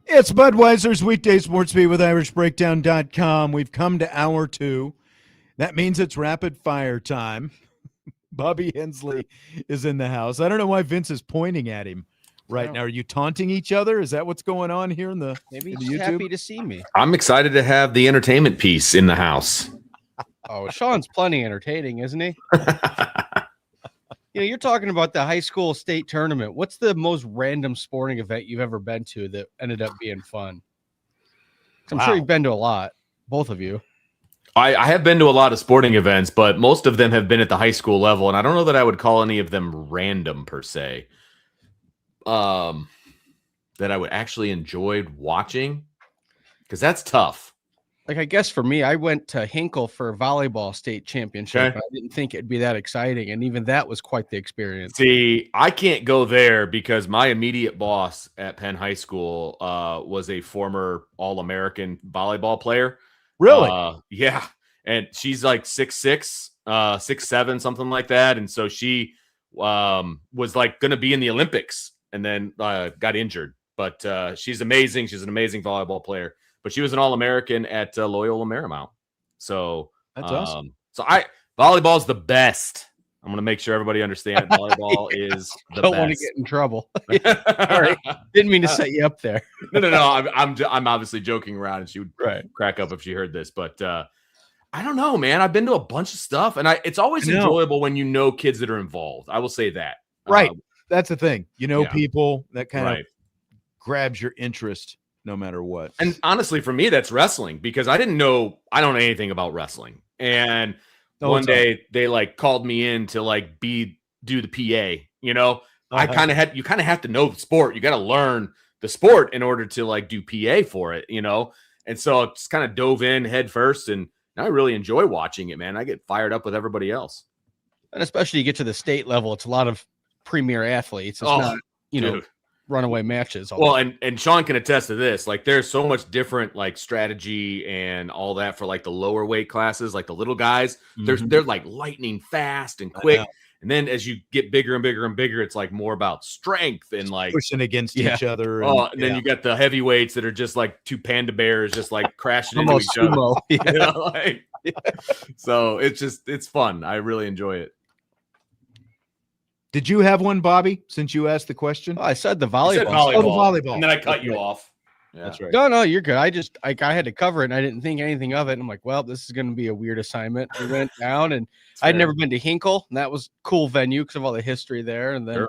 It's Budweiser's weekday Sportsbeat with IrishBreakdown.com. We've come to hour 2. That means it's rapid fire time. Bobby Hensley is in the house. I don't know why Vince is pointing at him right now. Are you taunting each other? Is that what's going on here in the Maybe in he's the YouTube? happy to see me. I'm excited to have the entertainment piece in the house. Oh, Sean's plenty entertaining, isn't he? You're talking about the high school state tournament. What's the most random sporting event you've ever been to that ended up being fun? I'm sure you've been to a lot, both of you. I have been to a lot of sporting events, but most of them have been at the high school level, and I don't know that I would call any of them random per se. That I would actually enjoy watching, because that's tough. Like, I guess for me, I went to Hinkle for a volleyball state championship. Okay. But I didn't think it'd be that exciting, and even that was quite the experience. See, I can't go there because my immediate boss at Penn High School was a former All-American volleyball player. Really? Yeah. And she's like 6'6", 6'7", something like that. And so she was like going to be in the Olympics and then got injured. But she's amazing. She's an amazing volleyball player. But she was an All-American at Loyola Marymount. So that's awesome. So volleyball is the best. I'm going to make sure everybody understands volleyball is the Don't best. want to get in trouble. Sorry. Didn't mean to set you up there. No. I'm obviously joking around, and she would crack up if she heard this. But I don't know, man. I've been to a bunch of stuff, and it's always enjoyable when you know kids that are involved. I will say that. Right. That's the thing. People that kind of grabs your interest no matter what. And honestly, for me, that's wrestling, because I don't know anything about wrestling. And one day they called me in to do the PA, I kind of you kind of have to know the sport. You got to learn the sport in order to do PA for it, And so I just kind of dove in head first, and now I really enjoy watching it, man. I get fired up with everybody else. And especially you get to the state level, it's a lot of premier athletes. It's not, runaway matches. Well, and Sean can attest to this. There's so much different strategy and all that for the lower weight classes, the little guys. Mm-hmm. They're lightning fast and quick. And then as you get bigger and bigger and bigger, it's more about strength and pushing against each other. And then you got the heavyweights that are just two panda bears just crashing into each other. So it's fun. I really enjoy it. Did you have one, Bobby, since you asked the question? Oh, I said the volleyball. The volleyball. And then I cut you off. Yeah. That's right. No, you're good. I had to cover it, and I didn't think anything of it. And I'm like, well, this is going to be a weird assignment. We went down, and I'd never been to Hinkle, and that was a cool venue because of all the history there. And then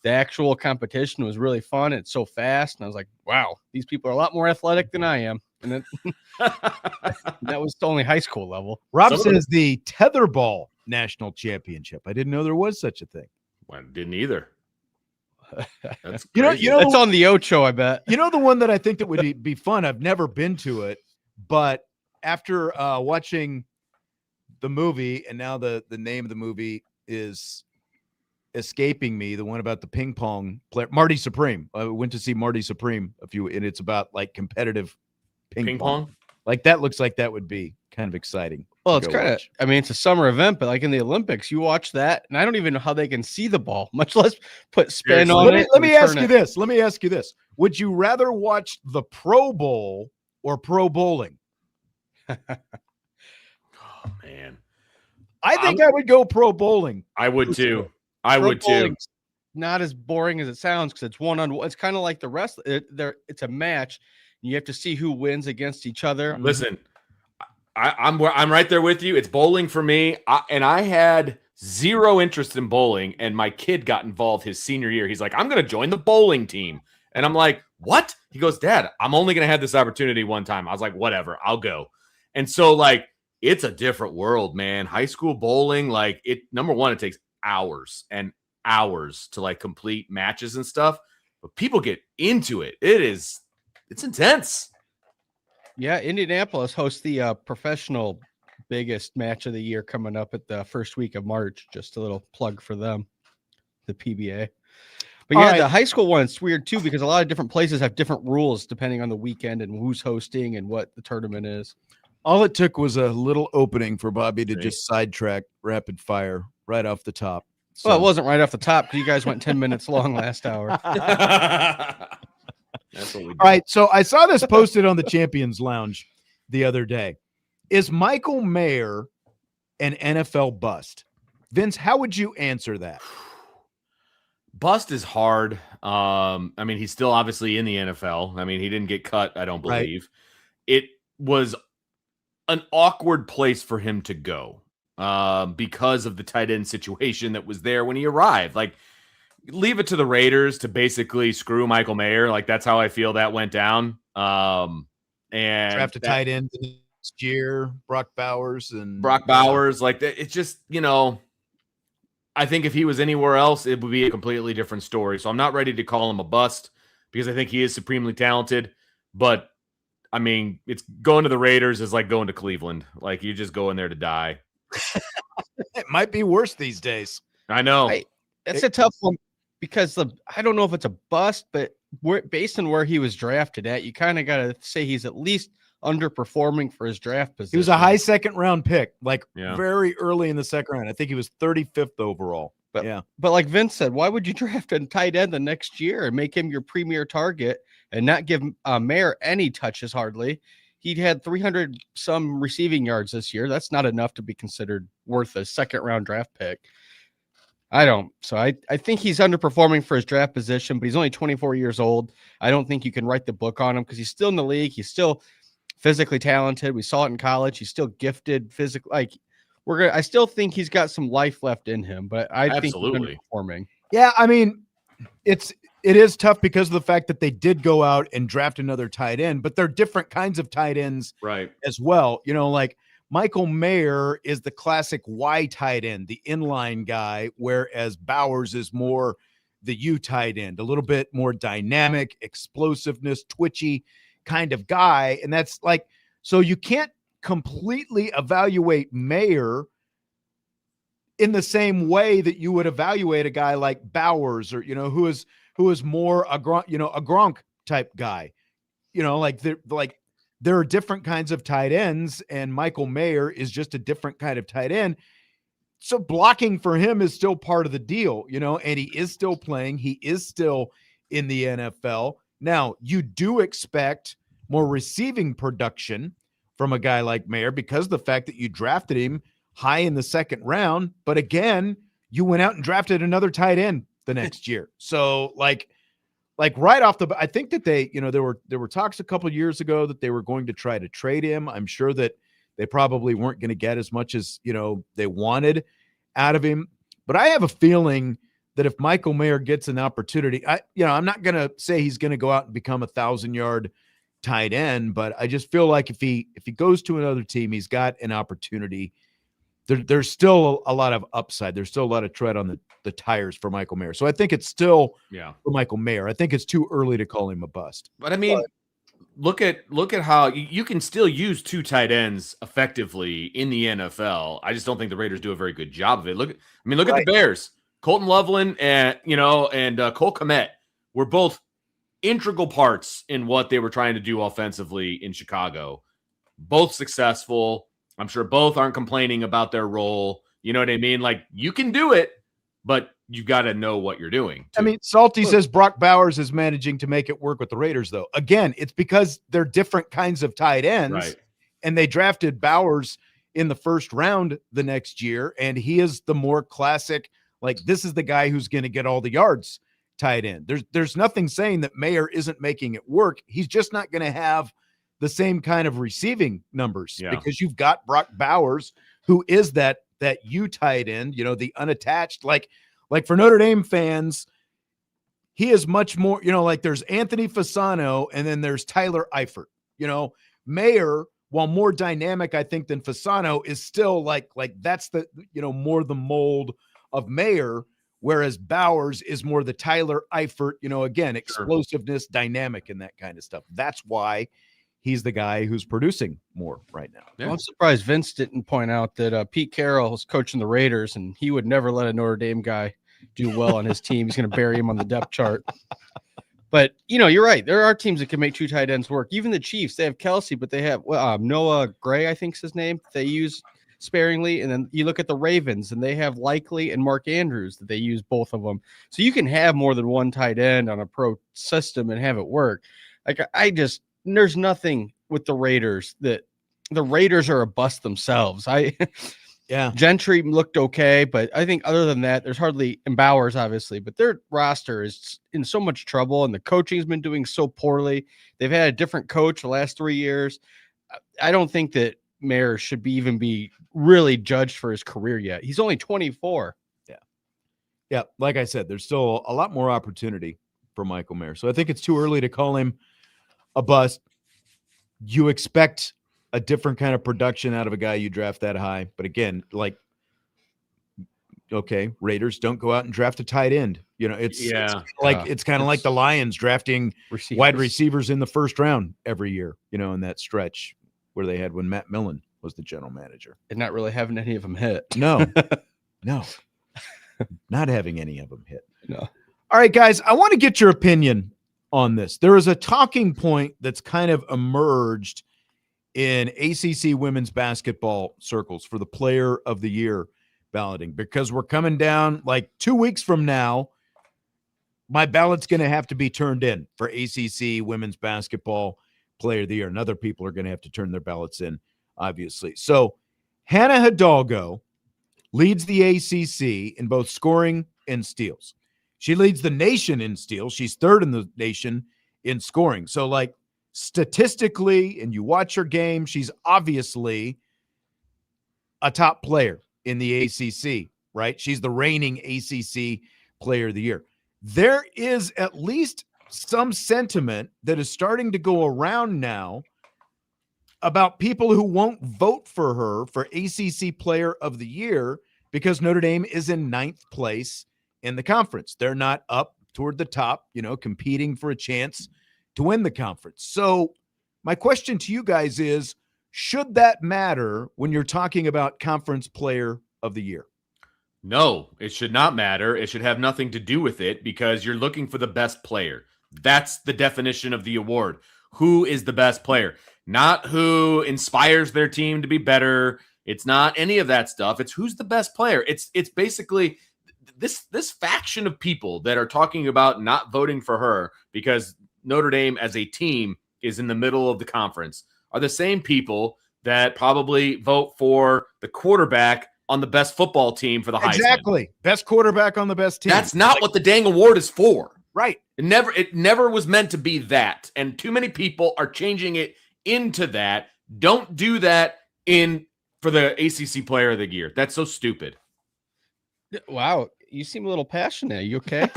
the actual competition was really fun. It's so fast, and I was like, wow, these people are a lot more athletic than I am. And then that was only high school level. Rob says the tetherball national championship. I didn't know there was such a thing. Well, didn't either. That's it's on the Ocho, I bet. The one that I think that would be fun. I've never been to it, but after watching the movie, and now the name of the movie is escaping me, the one about the ping pong player, Marty Supreme. I went to see Marty Supreme and it's about competitive ping pong. That looks like that would be kind of exciting. Well, it's kind of, it's a summer event, but in the Olympics, you watch that, and I don't even know how they can see the ball, much less put spin on it. Let me ask you this. Would you rather watch the Pro Bowl or pro bowling? Oh, man. I think I would go pro bowling. I would too. Not as boring as it sounds, because it's one-on-one. It's kind of like the rest. It's a match. You have to see who wins against each other. Listen, I'm right there with you. It's bowling for me. I had zero interest in bowling, and my kid got involved his senior year. He's like, I'm going to join the bowling team. And I'm like, what? He goes, Dad, I'm only going to have this opportunity one time. I was like, whatever, I'll go. And so it's a different world, man. High school bowling, number one, it takes hours and hours to complete matches and stuff, but people get into it. It's intense. Yeah, Indianapolis hosts the professional biggest match of the year coming up at the first week of March. Just a little plug for them, the PBA. But the high school one, it's weird too, because a lot of different places have different rules depending on the weekend and who's hosting and what the tournament is. All it took was a little opening for Bobby to just sidetrack rapid fire right off the top. So. Well, it wasn't right off the top because you guys went 10 minutes long last hour. That's what we do. All right. So I saw this posted on the Champions Lounge the other day. Is Michael Mayer an NFL bust? Vince, how would you answer that? Bust is hard. I mean, he's still obviously in the NFL. I mean, he didn't get cut, I don't believe. Right. It was an awkward place for him to go because of the tight end situation that was there when he arrived. Like, leave it to the Raiders to basically screw Michael Mayer. Like, that's how I feel that went down. And draft a tight end next year, Brock Bowers. Like, it's just, I think if he was anywhere else, it would be a completely different story. So I'm not ready to call him a bust because I think he is supremely talented. But, I mean, it's going to the Raiders is like going to Cleveland. Like, you just go in there to die. It might be worse these days. I know. It's a tough one because I don't know if it's a bust, but based on where he was drafted at, you kind of got to say he's at least underperforming for his draft position. He was a high second round pick, very early in the second round. I think he was 35th overall. But like Vince said, why would you draft a tight end the next year and make him your premier target and not give Mayer any touches hardly? He'd had 300 some receiving yards this year. That's not enough to be considered worth a second round draft pick. So I think he's underperforming for his draft position, but he's only 24 years old. I don't think you can write the book on him because he's still in the league. He's still physically talented. We saw it in college. He's still gifted physically. I still think he's got some life left in him, but I think he's underperforming. Yeah, I mean, it is tough because of the fact that they did go out and draft another tight end, but they're different kinds of tight ends as well. Like Michael Mayer is the classic Y tight end, the inline guy, whereas Bowers is more the U tight end, a little bit more dynamic, explosiveness, twitchy kind of guy. And that's like, so you can't completely evaluate Mayer in the same way that you would evaluate a guy like Bowers or, who is more a Gronk type guy, there are different kinds of tight ends, and Michael Mayer is just a different kind of tight end. So blocking for him is still part of the deal, and he is still playing. He is still in the NFL. Now, you do expect more receiving production from a guy like Mayer because of the fact that you drafted him high in the second round. But again, you went out and drafted another tight end the next year. So like right off the bat, I think that they, there were talks a couple of years ago that they were going to try to trade him. I'm sure that they probably weren't going to get as much as, they wanted out of him. But I have a feeling that if Michael Mayer gets an opportunity, I'm not going to say he's going to go out and become 1,000-yard tight end, but I just feel like if he goes to another team, he's got an opportunity. There's still a lot of upside. There's still a lot of tread on the tires for Michael Mayer. So I think it's still for Michael Mayer. I think it's too early to call him a bust. But I mean, look at how you can still use two tight ends effectively in the NFL. I just don't think the Raiders do a very good job of it. Look at the Bears. Colton Loveland and Cole Kmet were both integral parts in what they were trying to do offensively in Chicago. Both successful. I'm sure both aren't complaining about their role. You know what I mean? Like, you can do it, but you got to know what you're doing, too. I mean, Salty says Brock Bowers is managing to make it work with the Raiders, though. Again, it's because they're different kinds of tight ends, and they drafted Bowers in the first round the next year, and he is the more classic, like, this is the guy who's going to get all the yards tight end. There's nothing saying that Mayer isn't making it work. He's just not going to have the same kind of receiving numbers because you've got Brock Bowers, who is that U tight end, the unattached, like for Notre Dame fans, he is much more, like there's Anthony Fasano and then there's Tyler Eifert. Mayer, while more dynamic, I think, than Fasano, is still like that's the, more the mold of Mayer, whereas Bowers is more the Tyler Eifert, again, explosiveness, dynamic, and that kind of stuff. That's why he's the guy who's producing more right now. Yeah. Well, I'm surprised Vince didn't point out that Pete Carroll is coaching the Raiders, and he would never let a Notre Dame guy do well on his team. He's going to bury him on the depth chart. But, you're right. There are teams that can make two tight ends work. Even the Chiefs, they have Kelsey, but they have Noah Gray, I think is his name. They use sparingly. And then you look at the Ravens, and they have Likely and Mark Andrews that they use both of them. So you can have more than one tight end on a pro system and have it work. Like there's nothing with the Raiders that the Raiders are a bust themselves. Yeah. Gentry looked okay, but I think other than that, there's hardly – and Bowers, obviously, but their roster is in so much trouble, and the coaching's been doing so poorly. They've had a different coach the last 3 years. I don't think that Mayer should even be really judged for his career yet. He's only 24. Yeah. Yeah, like I said, there's still a lot more opportunity for Michael Mayer. So I think it's too early to call him a bust. You expect – a different kind of production out of a guy you draft that high. But again, like, okay, Raiders don't go out and draft a tight end. It's kind of like the Lions drafting wide receivers in the first round every year, in that stretch where they had when Matt Millen was the general manager. And not really having any of them hit. No, not having any of them hit. No. All right, guys, I want to get your opinion on this. There is a talking point that's kind of emerged in ACC women's basketball circles for the player of the year balloting, because we're coming down like 2 weeks from now. My ballot's going to have to be turned in for ACC women's basketball player of the year. And other people are going to have to turn their ballots in, obviously. So Hannah Hidalgo leads the ACC in both scoring and steals. She leads the nation in steals. She's third in the nation in scoring. So like, statistically, and you watch her game, she's obviously a top player in the ACC, right? She's the reigning ACC player of the year. There is at least some sentiment that is starting to go around now about people who won't vote for her for ACC player of the year because Notre Dame is in 9th place in the conference. They're not up toward the top, competing for a chance to win the conference. So my question to you guys is, should that matter when you're talking about conference player of the year? No, it should not matter. It should have nothing to do with it because you're looking for the best player. That's the definition of the award. Who is the best player? Not who inspires their team to be better. It's not any of that stuff. It's who's the best player. It's basically this faction of people that are talking about not voting for her because Notre Dame as a team is in the middle of the conference are the same people that probably vote for the quarterback on the best football team for the Heisman. Exactly. Best quarterback on the best team. That's not what the dang award is for. Right. It never was meant to be that. And too many people are changing it into that. Don't do that for the ACC player of the year. That's so stupid. Wow. You seem a little passionate. Are you okay?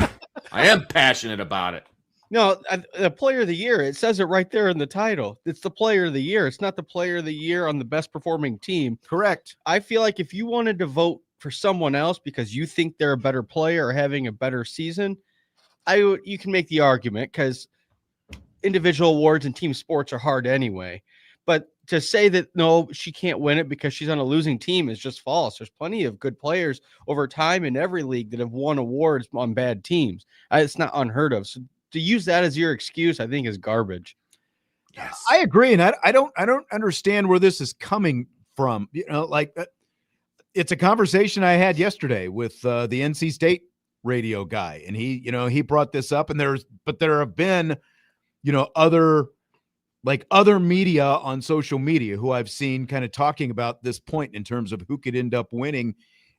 I am passionate about it. No, the player of the year, it says it right there in the title. It's the player of the year. It's not the player of the year on the best performing team. Correct. I feel like if you wanted to vote for someone else because you think they're a better player or having a better season, you can make the argument because individual awards and team sports are hard anyway. But to say that, no, she can't win it because she's on a losing team is just false. There's plenty of good players over time in every league that have won awards on bad teams. It's not unheard of. So to use that as your excuse, I think is garbage. Yes, I agree, and I don't understand where this is coming from. It's a conversation I had yesterday with the NC State radio guy, and he brought this up, and there have been, other media on social media who I've seen kind of talking about this point in terms of who could end up winning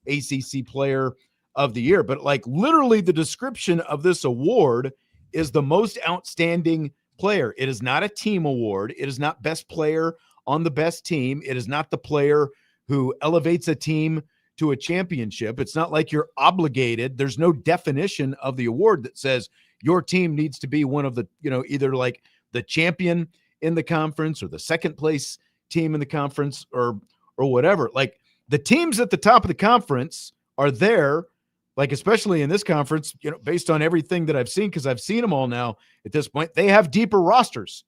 ACC Player of the Year, but literally the description of this award is the most outstanding player. It is not a team award. It is not best player on the best team. It is not the player who elevates a team to a championship. It's not like you're obligated. There's no definition of the award that says your team needs to be one of the, either the champion in the conference or the second place team in the conference or whatever. The teams at the top of the conference are there, especially in this conference, based on everything that I've seen, because I've seen them all now at this point, they have deeper rosters,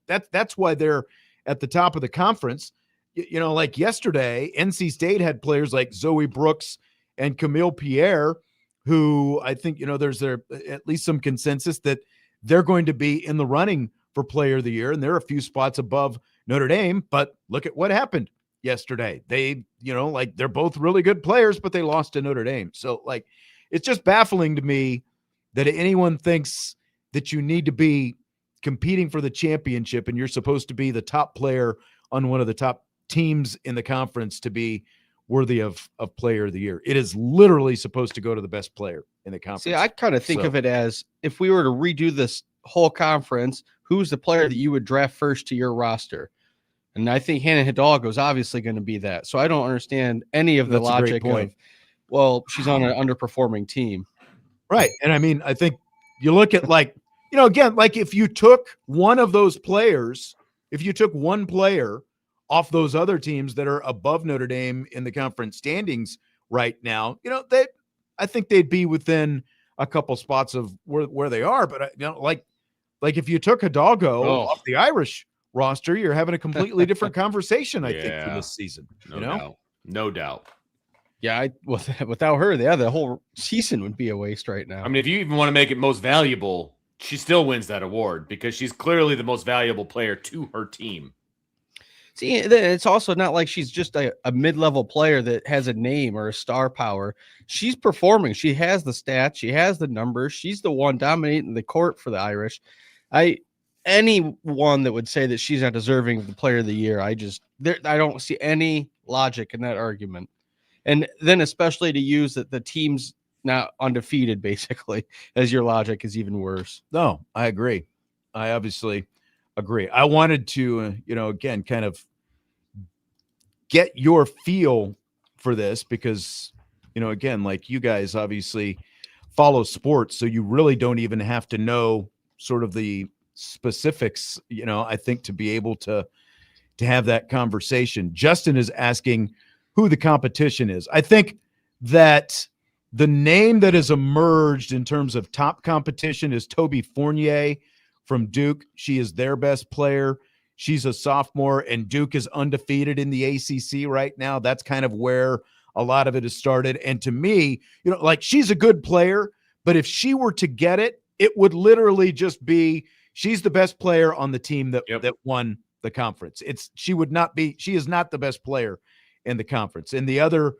that's why they're at the top of the conference. Yesterday, NC State had players like Zoe Brooks and Camille Pierre, who I think, there's at least some consensus that they're going to be in the running for player of the year. And they're a few spots above Notre Dame, but look at what happened, yesterday. They, like they're both really good players, but they lost to Notre Dame. So like, it's just baffling to me that anyone thinks that you need to be competing for the championship and you're supposed to be the top player on one of the top teams in the conference to be worthy of player of the year. It is literally supposed to go to the best player in the conference. See, I kind of think of it as if we were to redo this whole conference, who's the player that you would draft first to your roster? And I think Hannah Hidalgo is obviously going to be that. So I don't understand any of the logic of, well, she's on an underperforming team. Right. And I mean, I think you look at again, like if you took one of those players, if you took one player off those other teams that are above Notre Dame in the conference standings right now, I think they'd be within a couple spots of where they are. But like if you took Hidalgo off the Irish roster, you're having a completely different conversation, I think, for this season. No doubt. Yeah, without her, the whole season would be a waste right now. I mean, if you even want to make it most valuable, she still wins that award because she's clearly the most valuable player to her team. See, it's also not like she's just a mid-level player that has a name or a star power. She's performing. She has the stats. She has the numbers. She's the one dominating the court for the Irish. Anyone that would say that she's not deserving of the player of the year, I don't see any logic in that argument. And then especially to use that the team's not undefeated, basically, as your logic is even worse. No, I agree. I obviously agree. I wanted to, again, kind of get your feel for this because, again, like you guys obviously follow sports, so you really don't even have to know sort of the specifics, I think, to be able to have that conversation. Justin is asking who the competition is. I think that the name that has emerged in terms of top competition is Toby Fournier from Duke. She is their best player. She's a sophomore, and Duke is undefeated in the ACC right now. That's kind of where a lot of it has started. And to me, like she's a good player, but if she were to get it, it would literally just be she's the best player on the team that won the conference. She is not the best player in the conference. And the other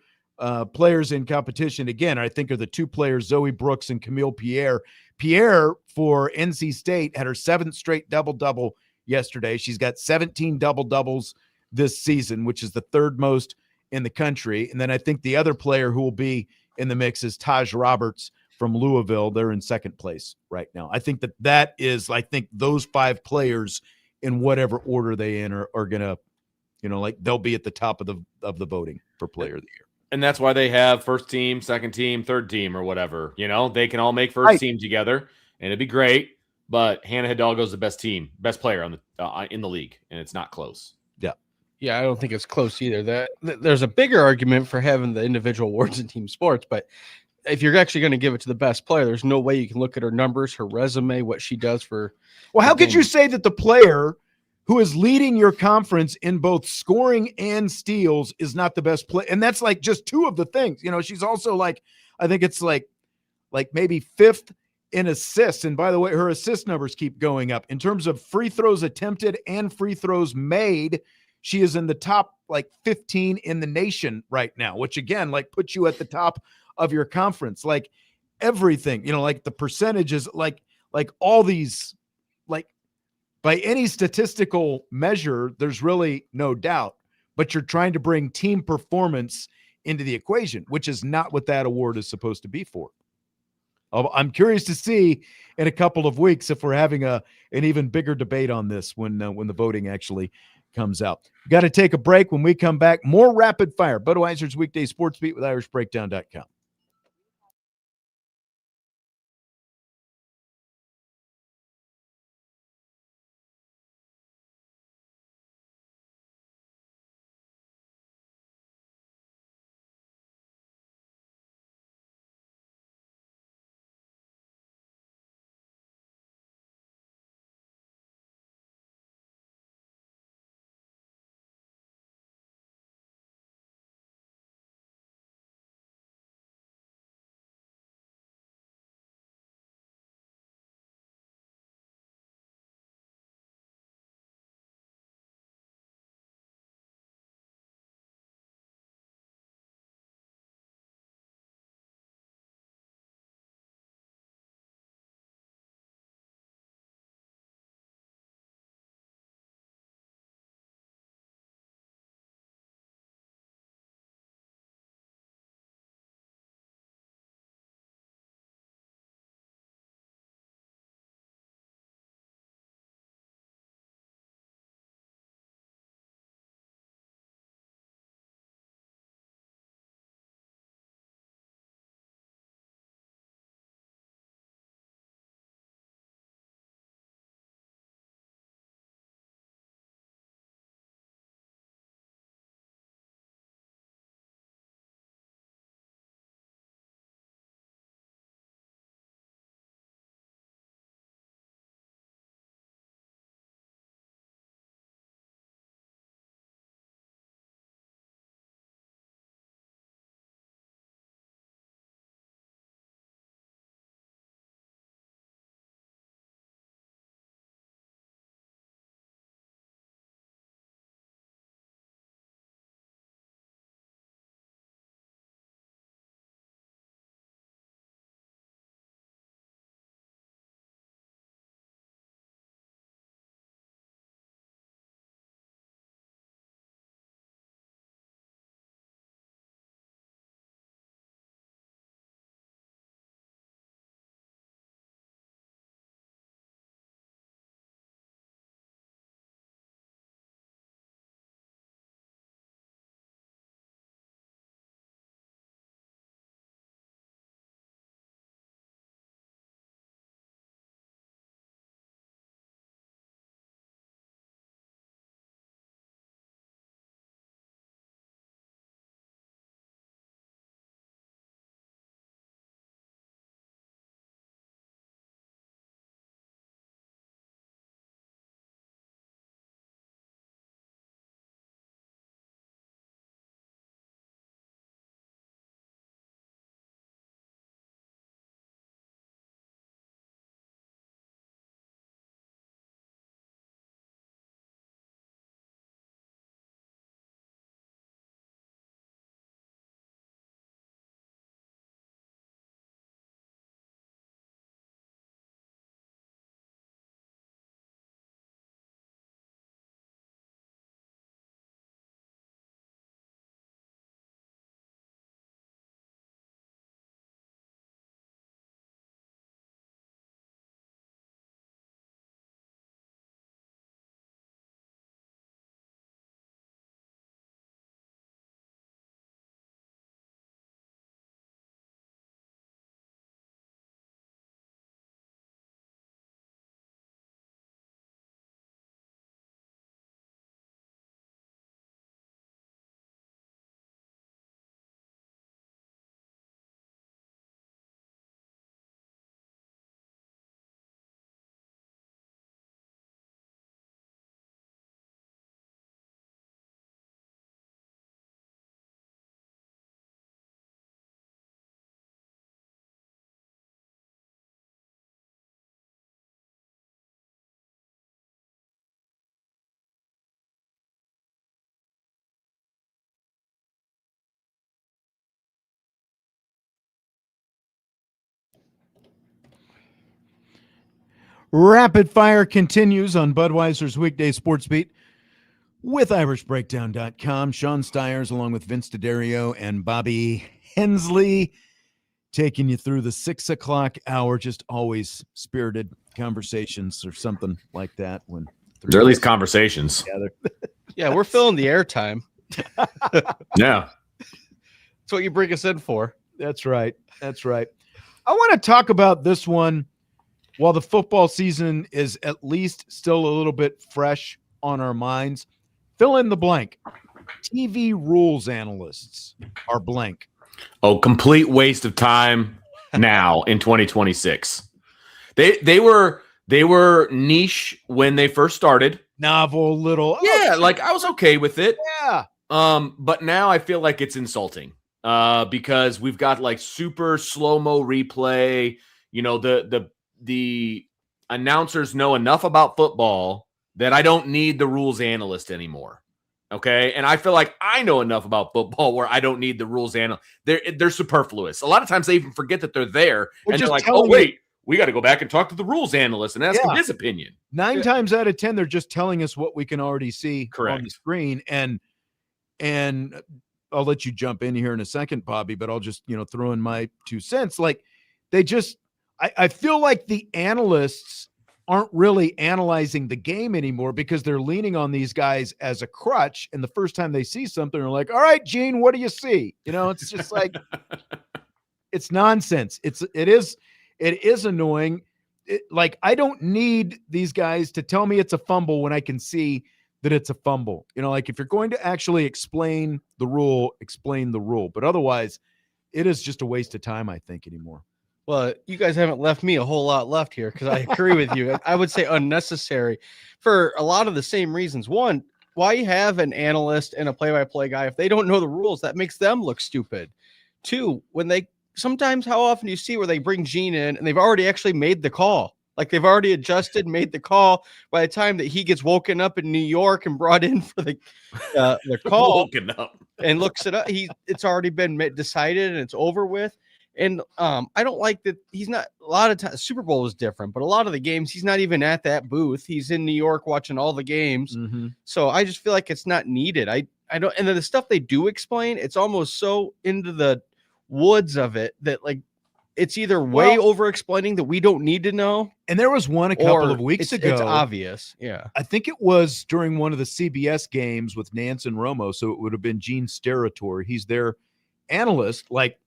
players in competition, again, I think are the two players, Zoe Brooks and Camille Pierre. Pierre for NC State had her 7th straight double-double yesterday. She's got 17 double-doubles this season, which is the 3rd most in the country. And then I think the other player who will be in the mix is Taj Roberts from Louisville. They're in 2nd place right now. I think that is, I think those 5 players in whatever order they in are going to, they'll be at the top of the voting for player of the year. And that's why they have 1st team, 2nd team, 3rd team, or whatever. They can all make 1st team together, and it'd be great. But Hannah Hidalgo is the best player on the in the league, and it's not close. Yeah, I don't think it's close either. There's a bigger argument for having the individual awards in team sports, but if you're actually going to give it to the best player, there's no way you can look at her numbers, her resume, what she does for. Well, how could you say that the player who is leading your conference in both scoring and steals is not the best player? And that's like just 2 of the things. She's also like, I think it's like maybe 5th in assists. And by the way, her assist numbers keep going up. In terms of free throws attempted and free throws made, she is in the top 15 in the nation right now, which again, puts you at the top of your conference. Like everything, the percentages, like all these, by any statistical measure, there's really no doubt, but you're trying to bring team performance into the equation, which is not what that award is supposed to be for. I'm curious to see in a couple of weeks if we're having an even bigger debate on this when the voting actually comes out. We've got to take a break. When we come back, more rapid fire. Budweiser's Weekday Sports Beat with IrishBreakdown.com. Rapid Fire continues on Budweiser's weekday sports beat with IrishBreakdown.com. Sean Stires along with Vince DeDario and Bobby Hensley taking you through the 6 o'clock hour. Just always spirited conversations or something like that. When they're at least conversations. Yeah, we're filling the airtime. Yeah. That's what you bring us in for. That's right. That's right. I want to talk about this one while the football season is at least still a little bit fresh on our minds. Fill in the blank. TV rules analysts are blank. Oh, complete waste of time now in 2026. They were niche when they first started. Novel little. Yeah, like I was okay with it. Yeah. But now I feel like it's insulting. Because we've got like super slow-mo replay. You know, the announcers know enough about football that I don't need the rules analyst anymore. Okay. And I feel like I know enough about football where I don't need the rules analyst. They're superfluous. A lot of times they even forget that they're there. And they're like, oh, wait, we got to go back and talk to the rules analyst and ask him his opinion. 9 times out of 10, they're just telling us what we can already see on the screen. And I'll let you jump in here in a second, Bobby, but I'll just, throw in my 2 cents. Like I feel like the analysts aren't really analyzing the game anymore because they're leaning on these guys as a crutch. And the first time they see something, they're like, all right, Gene, what do you see? It's just like, it's nonsense. It is annoying. Like, I don't need these guys to tell me it's a fumble when I can see that it's a fumble. Like if you're going to actually explain the rule. But otherwise, it is just a waste of time, I think, anymore. Well, you guys haven't left me a whole lot left here because I agree with you. I would say unnecessary for a lot of the same reasons. One, why you have an analyst and a play-by-play guy if they don't know the rules? That makes them look stupid. Two, sometimes how often do you see where they bring Gene in and they've already actually made the call? Like they've already adjusted, made the call. By the time that he gets woken up in New York and brought in for the call, woken up and looks it up, it's already been decided and it's over with. And I don't like that he's not. A lot of times, Super Bowl is different, but a lot of the games he's not even at that booth. He's in New York watching all the games. Mm-hmm. So I just feel like it's not needed. I don't. And then the stuff they do explain, it's almost so into the woods of it that like. It's either way over explaining that we don't need to know. And there was one a couple of weeks ago. It's obvious. Yeah. I think it was during one of the CBS games with Nance and Romo. So it would have been Gene Steratore. He's their analyst. Like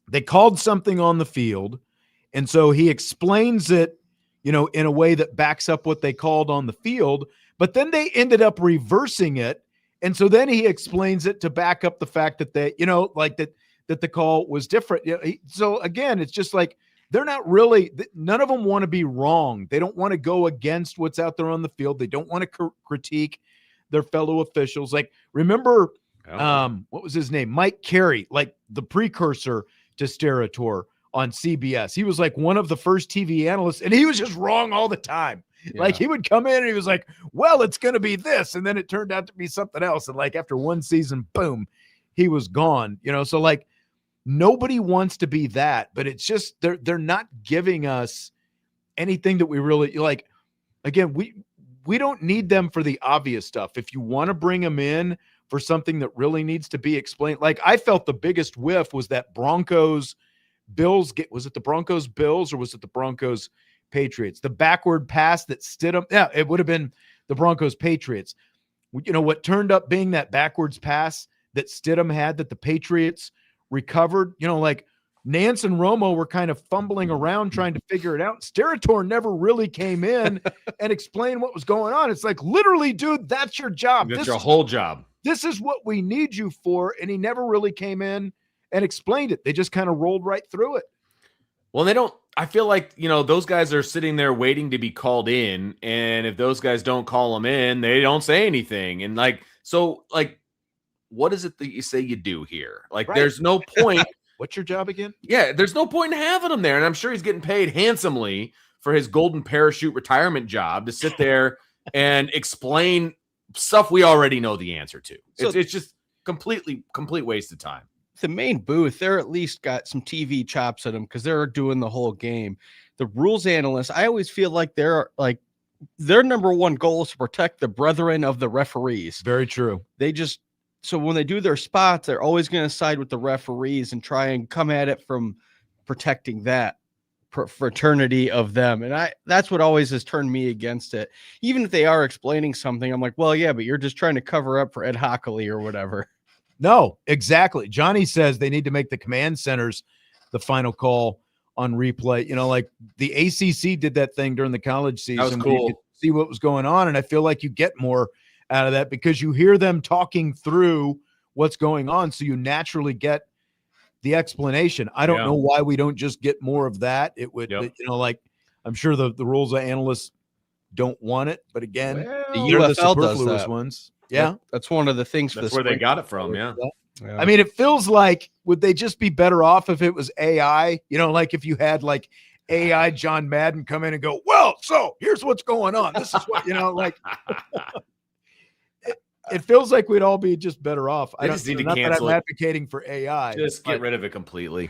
they called something on the field. And so he explains it, in a way that backs up what they called on the field. But then they ended up reversing it. And so then he explains it to back up the fact that they, that the call was different. So again, it's just like they're not really. None of them want to be wrong. They don't want to go against what's out there on the field. They don't want to critique their fellow officials. Like remember, what was his name? Mike Carey, like the precursor to Steratore on CBS. He was like one of the first TV analysts, and he was just wrong all the time. Yeah. Like he would come in and he was like, "Well, it's going to be this," and then it turned out to be something else. And like after one season, boom, he was gone. So like. Nobody wants to be that, but it's just they're not giving us anything that we really like. Again, we don't need them for the obvious stuff. If you want to bring them in for something that really needs to be explained, like I felt the biggest whiff was that Broncos Bills was it the Broncos Bills or was it the Broncos Patriots? The backward pass that Stidham, it would have been the Broncos Patriots. What turned up being that backwards pass that Stidham had that the Patriots recovered, like Nance and Romo were kind of fumbling around trying to figure it out. Steratore never really came in and explained what was going on. It's like, literally, dude, that's your job. That's your whole job. This is what we need you for. And he never really came in and explained it. They just kind of rolled right through it. Well, I feel like, those guys are sitting there waiting to be called in. And if those guys don't call them in, they don't say anything. And what is it that you say you do here? Like, right. There's no point. What's your job again? Yeah, there's no point in having him there. And I'm sure he's getting paid handsomely for his golden parachute retirement job to sit there and explain stuff we already know the answer to. It's just complete waste of time. the main booth, they're at least got some TV chops in them because they're doing the whole game. The rules analysts, I always feel like they're like their number one goal is to protect the brethren of the referees. Very true. So when they do their spots, they're always going to side with the referees and try and come at it from protecting that fraternity of them. And that's what always has turned me against it. Even if they are explaining something, I'm like, well, yeah, but you're just trying to cover up for Ed Hockley or whatever. No, exactly. Johnny says they need to make the command centers the final call on replay. You know, like the ACC did that thing during the college season. That was cool. You could see what was going on, and I feel like you get more out of that because you hear them talking through what's going on, so you naturally get the explanation. I don't know why we don't just get more of that. It would, you know, like I'm sure the rules analysts don't want it, but again, the UFL does that. Ones. Yeah, that's one of the things. That's where they got it from. Yeah. I mean, it feels like would they just be better off if it was AI? You know, like if you had like AI John Madden come in and go, well, so here's what's going on. This is what, you know, like it feels like we'd all be just better off. I just need to cancel it. I'm advocating for AI. Just get rid of it completely.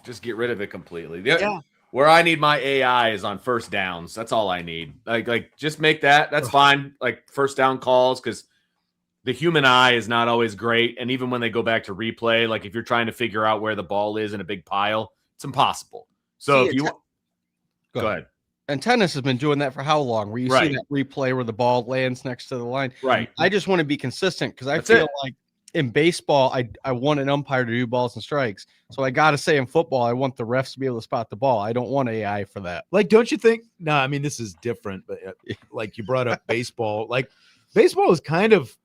Just get rid of it completely. Yeah. Where I need my AI is on first downs. That's all I need. Like just make that. That's fine. Like first down calls, because the human eye is not always great. And even when they go back to replay, like if you're trying to figure out where the ball is in a big pile, it's impossible. So if you go ahead. And tennis has been doing that for how long? Where you see that replay where the ball lands next to the line. Right. I just want to be consistent because I feel like in baseball, I want an umpire to do balls and strikes. So I got to say in football, I want the refs to be able to spot the ball. I don't want AI for that. Like, don't you think? No, I mean, this is different, but like you brought up baseball. Like baseball is kind of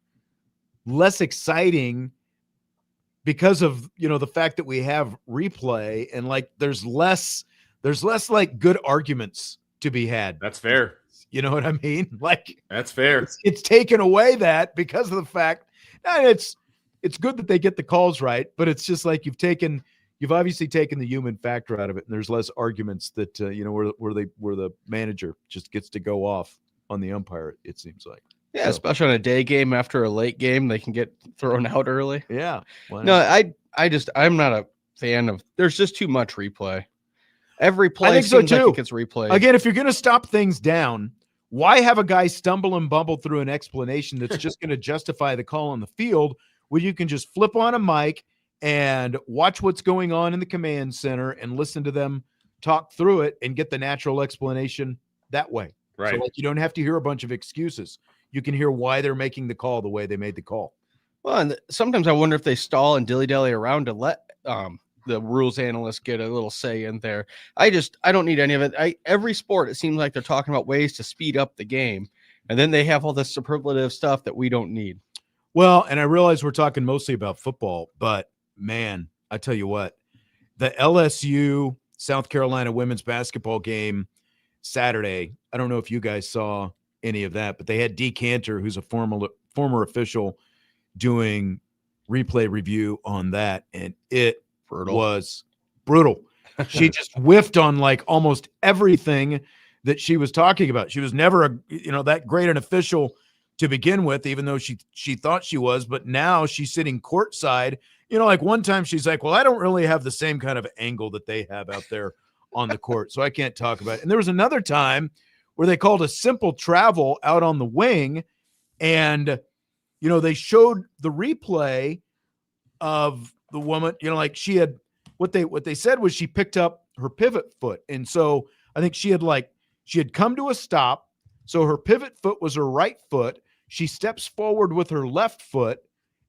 less exciting because of, you know, the fact that we have replay and like there's less like good arguments to be had. That's fair. You know what I mean? Like that's fair. It's taken away that because of the fact that it's good that they get the calls right, but it's just like you've obviously taken the human factor out of it, and there's less arguments that you know where the manager just gets to go off on the umpire. It seems like. Yeah, so, especially on a day game after a late game, they can get thrown out early. Yeah. No, I'm not a fan of. There's just too much replay. Every play I think so too. Like it gets replayed. Again, if you're going to stop things down, why have a guy stumble and bumble through an explanation that's just going to justify the call on the field when you can just flip on a mic and watch what's going on in the command center and listen to them talk through it and get the natural explanation that way. Right. So like you don't have to hear a bunch of excuses. You can hear why they're making the call the way they made the call. Well, and sometimes I wonder if they stall and dilly-dally around to let the rules analysts get a little say in there. I don't need any of it. Every sport, it seems like they're talking about ways to speed up the game, and then they have all this superlative stuff that we don't need. Well, and I realize we're talking mostly about football, but man, I tell you what, the LSU South Carolina women's basketball game Saturday, I don't know if you guys saw any of that, but they had Dee Cantor, who's a former official, doing replay review on that, and it was brutal. She just whiffed on like almost everything that she was talking about. She was never that great an official to begin with, even though she thought she was, but now she's sitting courtside. You know, like one time she's like, well, I don't really have the same kind of angle that they have out there on the court, so I can't talk about it. And there was another time where they called a simple travel out on the wing, and they showed the replay of the woman, like she had what they said was she picked up her pivot foot. And so I think she had come to a stop. So her pivot foot was her right foot. She steps forward with her left foot,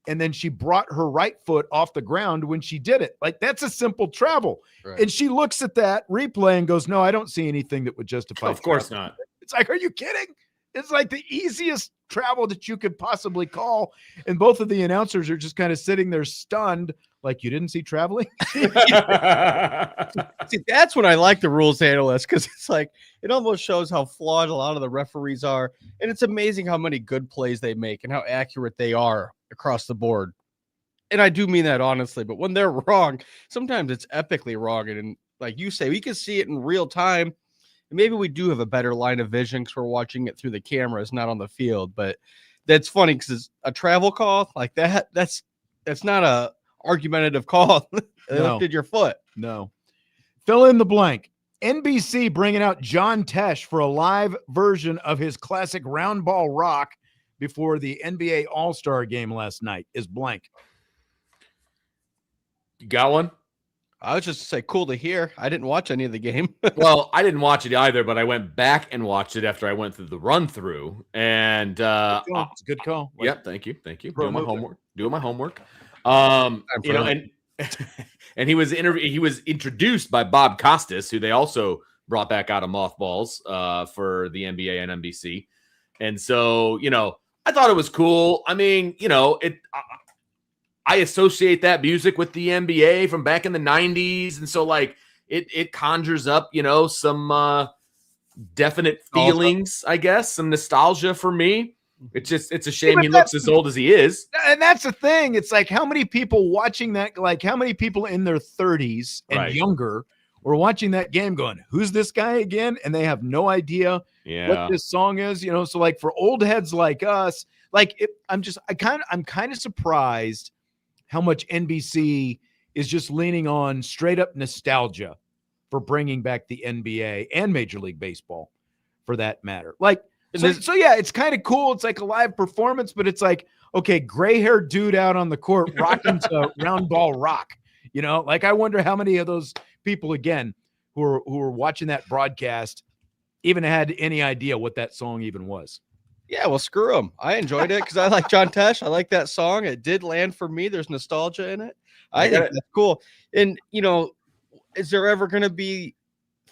and then she brought her right foot off the ground when she did it. Like, that's a simple travel. Right. And she looks at that replay and goes, no, I don't see anything that would justify. Of course not. It's like, are you kidding? It's like the easiest travel that you could possibly call. And both of the announcers are just kind of sitting there stunned, like, you didn't see traveling? See, that's when I like the rules analysts, because it's like, it almost shows how flawed a lot of the referees are. And it's amazing how many good plays they make and how accurate they are across the board. And I do mean that honestly, but when they're wrong, sometimes it's epically wrong. And like you say, we can see it in real time. And maybe we do have a better line of vision because we're watching it through the cameras, not on the field. But that's funny because a travel call like that, that's not a argumentative call. They No. lifted your foot. No. Fill in the blank. NBC bringing out John Tesh for a live version of his classic round ball rock before the NBA All-Star game last night is blank. You got one? I was just to say, cool to hear. I didn't watch any of the game. Well, I didn't watch it either, but I went back and watched it after I went through the run through. And It's a good call. Yep, thank you. Doing my homework. You know, and he was introduced by Bob Costas, who they also brought back out of mothballs for the NBA and NBC. And so, you know, I thought it was cool. I mean, you know, I associate that music with the NBA from back in the 90s. And so, like, it conjures up, you know, some definite feelings, I guess, some nostalgia for me. It's a shame he looks as old as he is. And that's the thing. It's like, how many people watching that, like how many people in their 30s and younger were watching that game going, who's this guy again? And they have no idea what this song is, you know? So like for old heads like us, like I'm kind of surprised how much NBC is just leaning on straight up nostalgia for bringing back the NBA and Major League Baseball for that matter. Like, so yeah, it's kind of cool. It's like a live performance, but it's like, okay, gray-haired dude out on the court rocking to round ball rock. You know, like I wonder how many of those people again who were watching that broadcast even had any idea what that song even was. Yeah, well, screw them. I enjoyed it because I like John Tesh. I like that song. It did land for me. There's nostalgia in it. I think that's cool. And you know, is there ever going to be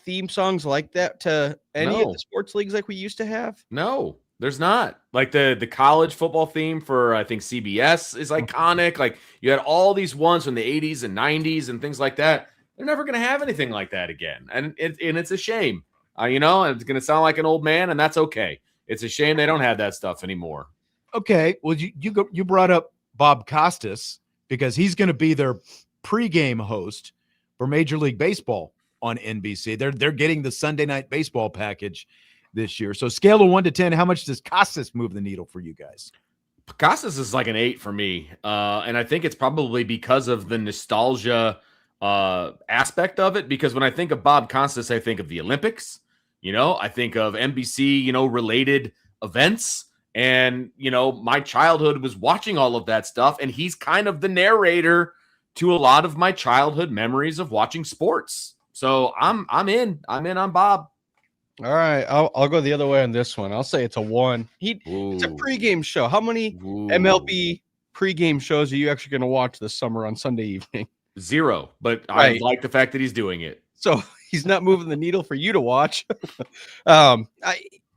theme songs like that to any of the sports leagues like we used to have? No, there's not. Like the college football theme for I think CBS is iconic. Like you had all these ones from the 80s and 90s and things like that. They're never going to have anything like that again, and it's a shame. You know, and it's going to sound like an old man, and that's okay. It's a shame they don't have that stuff anymore. Okay, well you brought up Bob Costas because he's going to be their pregame host for Major League Baseball on NBC. They're getting the Sunday Night Baseball package this year. So scale of 1 to 10, how much does Costas move the needle for you guys? Costas is like an 8 for me. And I think it's probably because of the nostalgia aspect of it. Because when I think of Bob Costas, I think of the Olympics. You know, I think of NBC, you know, related events. And, you know, my childhood was watching all of that stuff. And he's kind of the narrator to a lot of my childhood memories of watching sports. So I'm in on Bob. All right, I'll go the other way on this one. I'll say it's a 1. It's a pregame show. How many MLB pregame shows are you actually going to watch this summer on Sunday evening? 0, but I like the fact that he's doing it. So he's not moving the needle for you to watch. I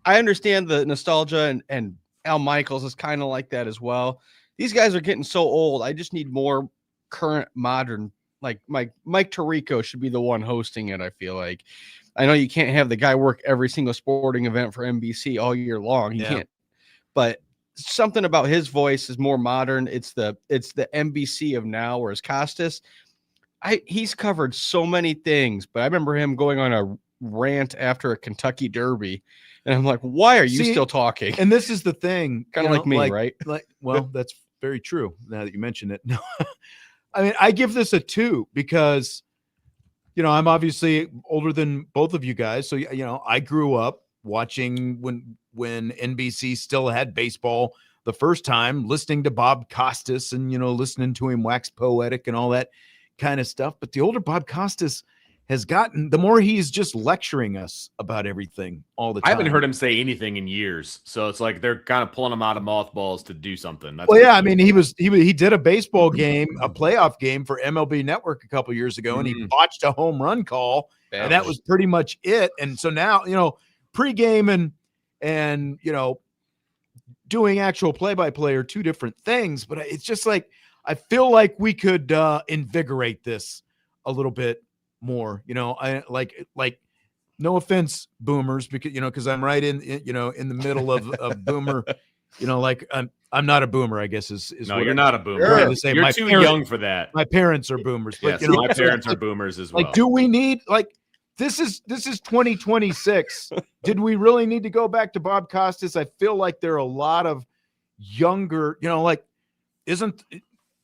understand the nostalgia, and Al Michaels is kind of like that as well. These guys are getting so old. I just need more current, modern. Like Mike Tirico should be the one hosting it. I feel like. I know you can't have the guy work every single sporting event for NBC all year long. You can't. But something about his voice is more modern. It's the NBC of now, whereas Costas, he's covered so many things, but I remember him going on a rant after a Kentucky Derby, and I'm like, why are you still talking? And this is the thing, kind of like me, right? Well, that's very true. Now that you mention it, no, I mean, I give this a 2 because, you know, I'm obviously older than both of you guys, so you know, I grew up watching when NBC still had baseball the first time, listening to Bob Costas and, you know, listening to him wax poetic and all that kind of stuff. But the older Bob Costas has gotten, the more he's just lecturing us about everything all the time. I haven't heard him say anything in years, so it's like they're kind of pulling him out of mothballs to do something. Well, yeah, I mean, he did a baseball game, a playoff game for MLB Network a couple years ago, and he botched a home run call, and that was pretty much it. And so now, you know, pregame and you know, doing actual play-by-play are 2 different things. But it's just like, I feel like we could invigorate this a little bit more, you know. I like no offense, boomers, because, you know, because I'm right in the middle of boomer, you know, like I'm not a boomer, I guess is no, you're not a boomer. You're too young for that. My parents are boomers, but yes, you know, my parents are boomers as well. Like, do we need, like, this is 2026. Did we really need to go back to Bob Costas? I feel like there are a lot of younger, you know, like, isn't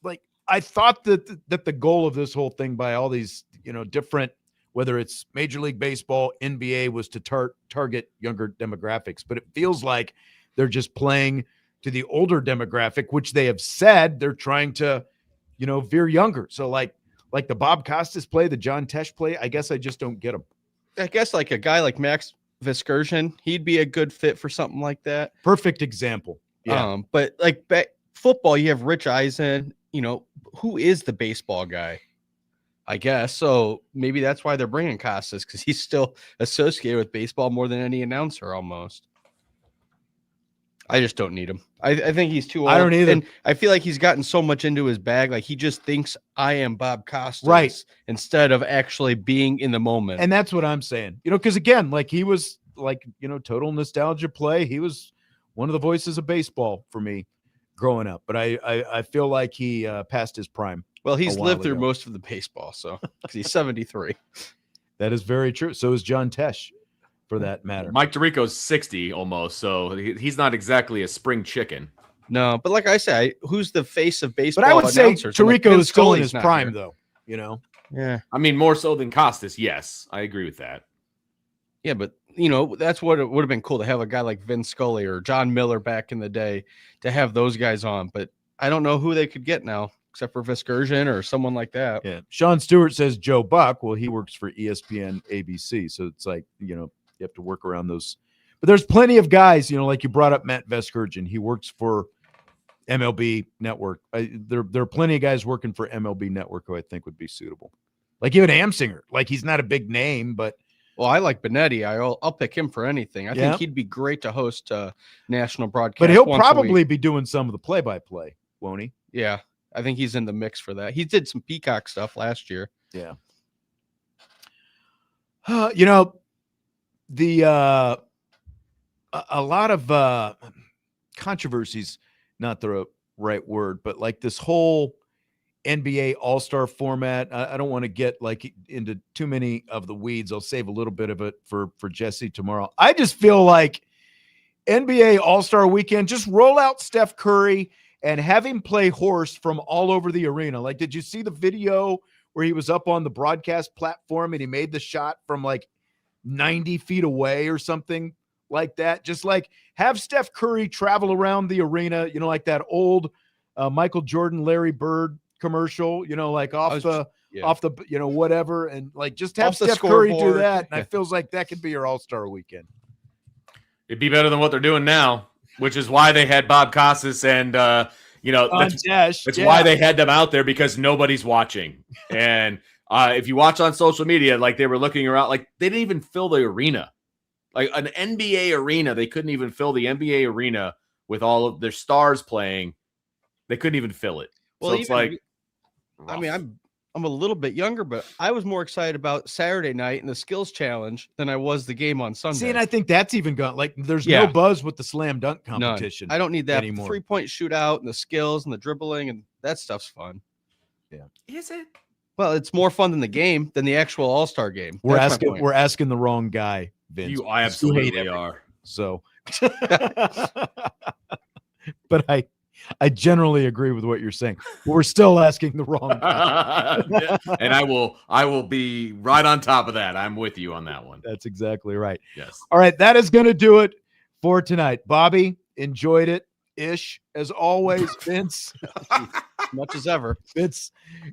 like I thought that the goal of this whole thing by all these, different, whether it's Major League Baseball, NBA, was to target younger demographics, but it feels like they're just playing to the older demographic, which they have said they're trying to, veer younger. So like the Bob Costas play, the John Tesh play, I guess I just don't get them. I guess like a guy like Max Viscursion, he'd be a good fit for something like that. Perfect example. Yeah. But like football, you have Rich Eisen, who is the baseball guy, I guess. So maybe that's why they're bringing Costas, because he's still associated with baseball more than any announcer almost. I just don't need him. I think he's too old. I don't either. And I feel like he's gotten so much into his bag. Like he just thinks I am Bob Costas, right? Instead of actually being in the moment. And that's what I'm saying. Because again, like he was like, total nostalgia play. He was one of the voices of baseball for me growing up. But I feel like he passed his prime. Well, he's lived through most of the baseball, so because he's 73. That is very true. So is John Tesh, for that matter. Mike Tirico's 60 almost, so he's not exactly a spring chicken. No, but like I say, who's the face of baseball? But I would say Tirico is still in his prime, here. though. Yeah. I mean, more so than Costas. Yes, I agree with that. Yeah, but that's what it would have been cool to have a guy like Vince Scully or John Miller back in the day to have those guys on. But I don't know who they could get now, except for Viscursion or someone like that. Yeah. Sean Stewart says Joe Buck. Well, he works for ESPN ABC, so it's like you have to work around those. But there's plenty of guys, like you brought up Matt Veskurgen. He works for MLB Network. There are plenty of guys working for MLB Network who I think would be suitable. Like even Amsinger. Like he's not a big name, but well, I like Benetti. I'll pick him for anything. I think he'd be great to host national broadcast. But he'll probably be doing some of the play-by-play, won't he? Yeah, I think he's in the mix for that. He did some Peacock stuff last year. Yeah. A lot of controversies, not the right word, but like this whole NBA All-Star format. I don't want to get like into too many of the weeds. I'll save a little bit of it for Jesse tomorrow. I just feel like NBA All-Star weekend, just roll out Steph Curry and have him play horse from all over the arena. Like, did you see the video where he was up on the broadcast platform and he made the shot from like 90 feet away or something like that? Just like have Steph Curry travel around the arena, like that old Michael Jordan, Larry Bird commercial, like off the whatever. And like, just have Steph Curry do that. And it feels like that could be your All-Star weekend. It'd be better than what they're doing now, which is why they had Bob Costas and, that's why they had them out there, because nobody's watching. And if you watch on social media, like they were looking around, like they didn't even fill the arena. Like an NBA arena, they couldn't even fill the NBA arena with all of their stars playing. They couldn't even fill it. Well, so it's like, I mean, I'm a little bit younger, but I was more excited about Saturday night and the skills challenge than I was the game on Sunday. See, and I think that's even gone. Like, there's no buzz with the slam dunk competition. None. I don't need that anymore. 3-point shootout and the skills and the dribbling, and that stuff's fun. Yeah, is it? Well, it's more fun than the game, than the actual All-Star game. We're asking the wrong guy, Vince. You absolutely are. So, but I generally agree with what you're saying. But we're still asking the wrong guy. And I will be right on top of that. I'm with you on that one. That's exactly right. Yes. All right, that is going to do it for tonight. Bobby, enjoyed it ish as always. Vince, much as ever. Vince,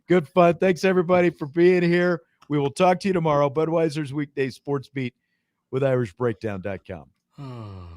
good fun. Thanks everybody for being here. We will talk to you tomorrow. Budweiser's Weekday Sports Beat with IrishBreakdown.com.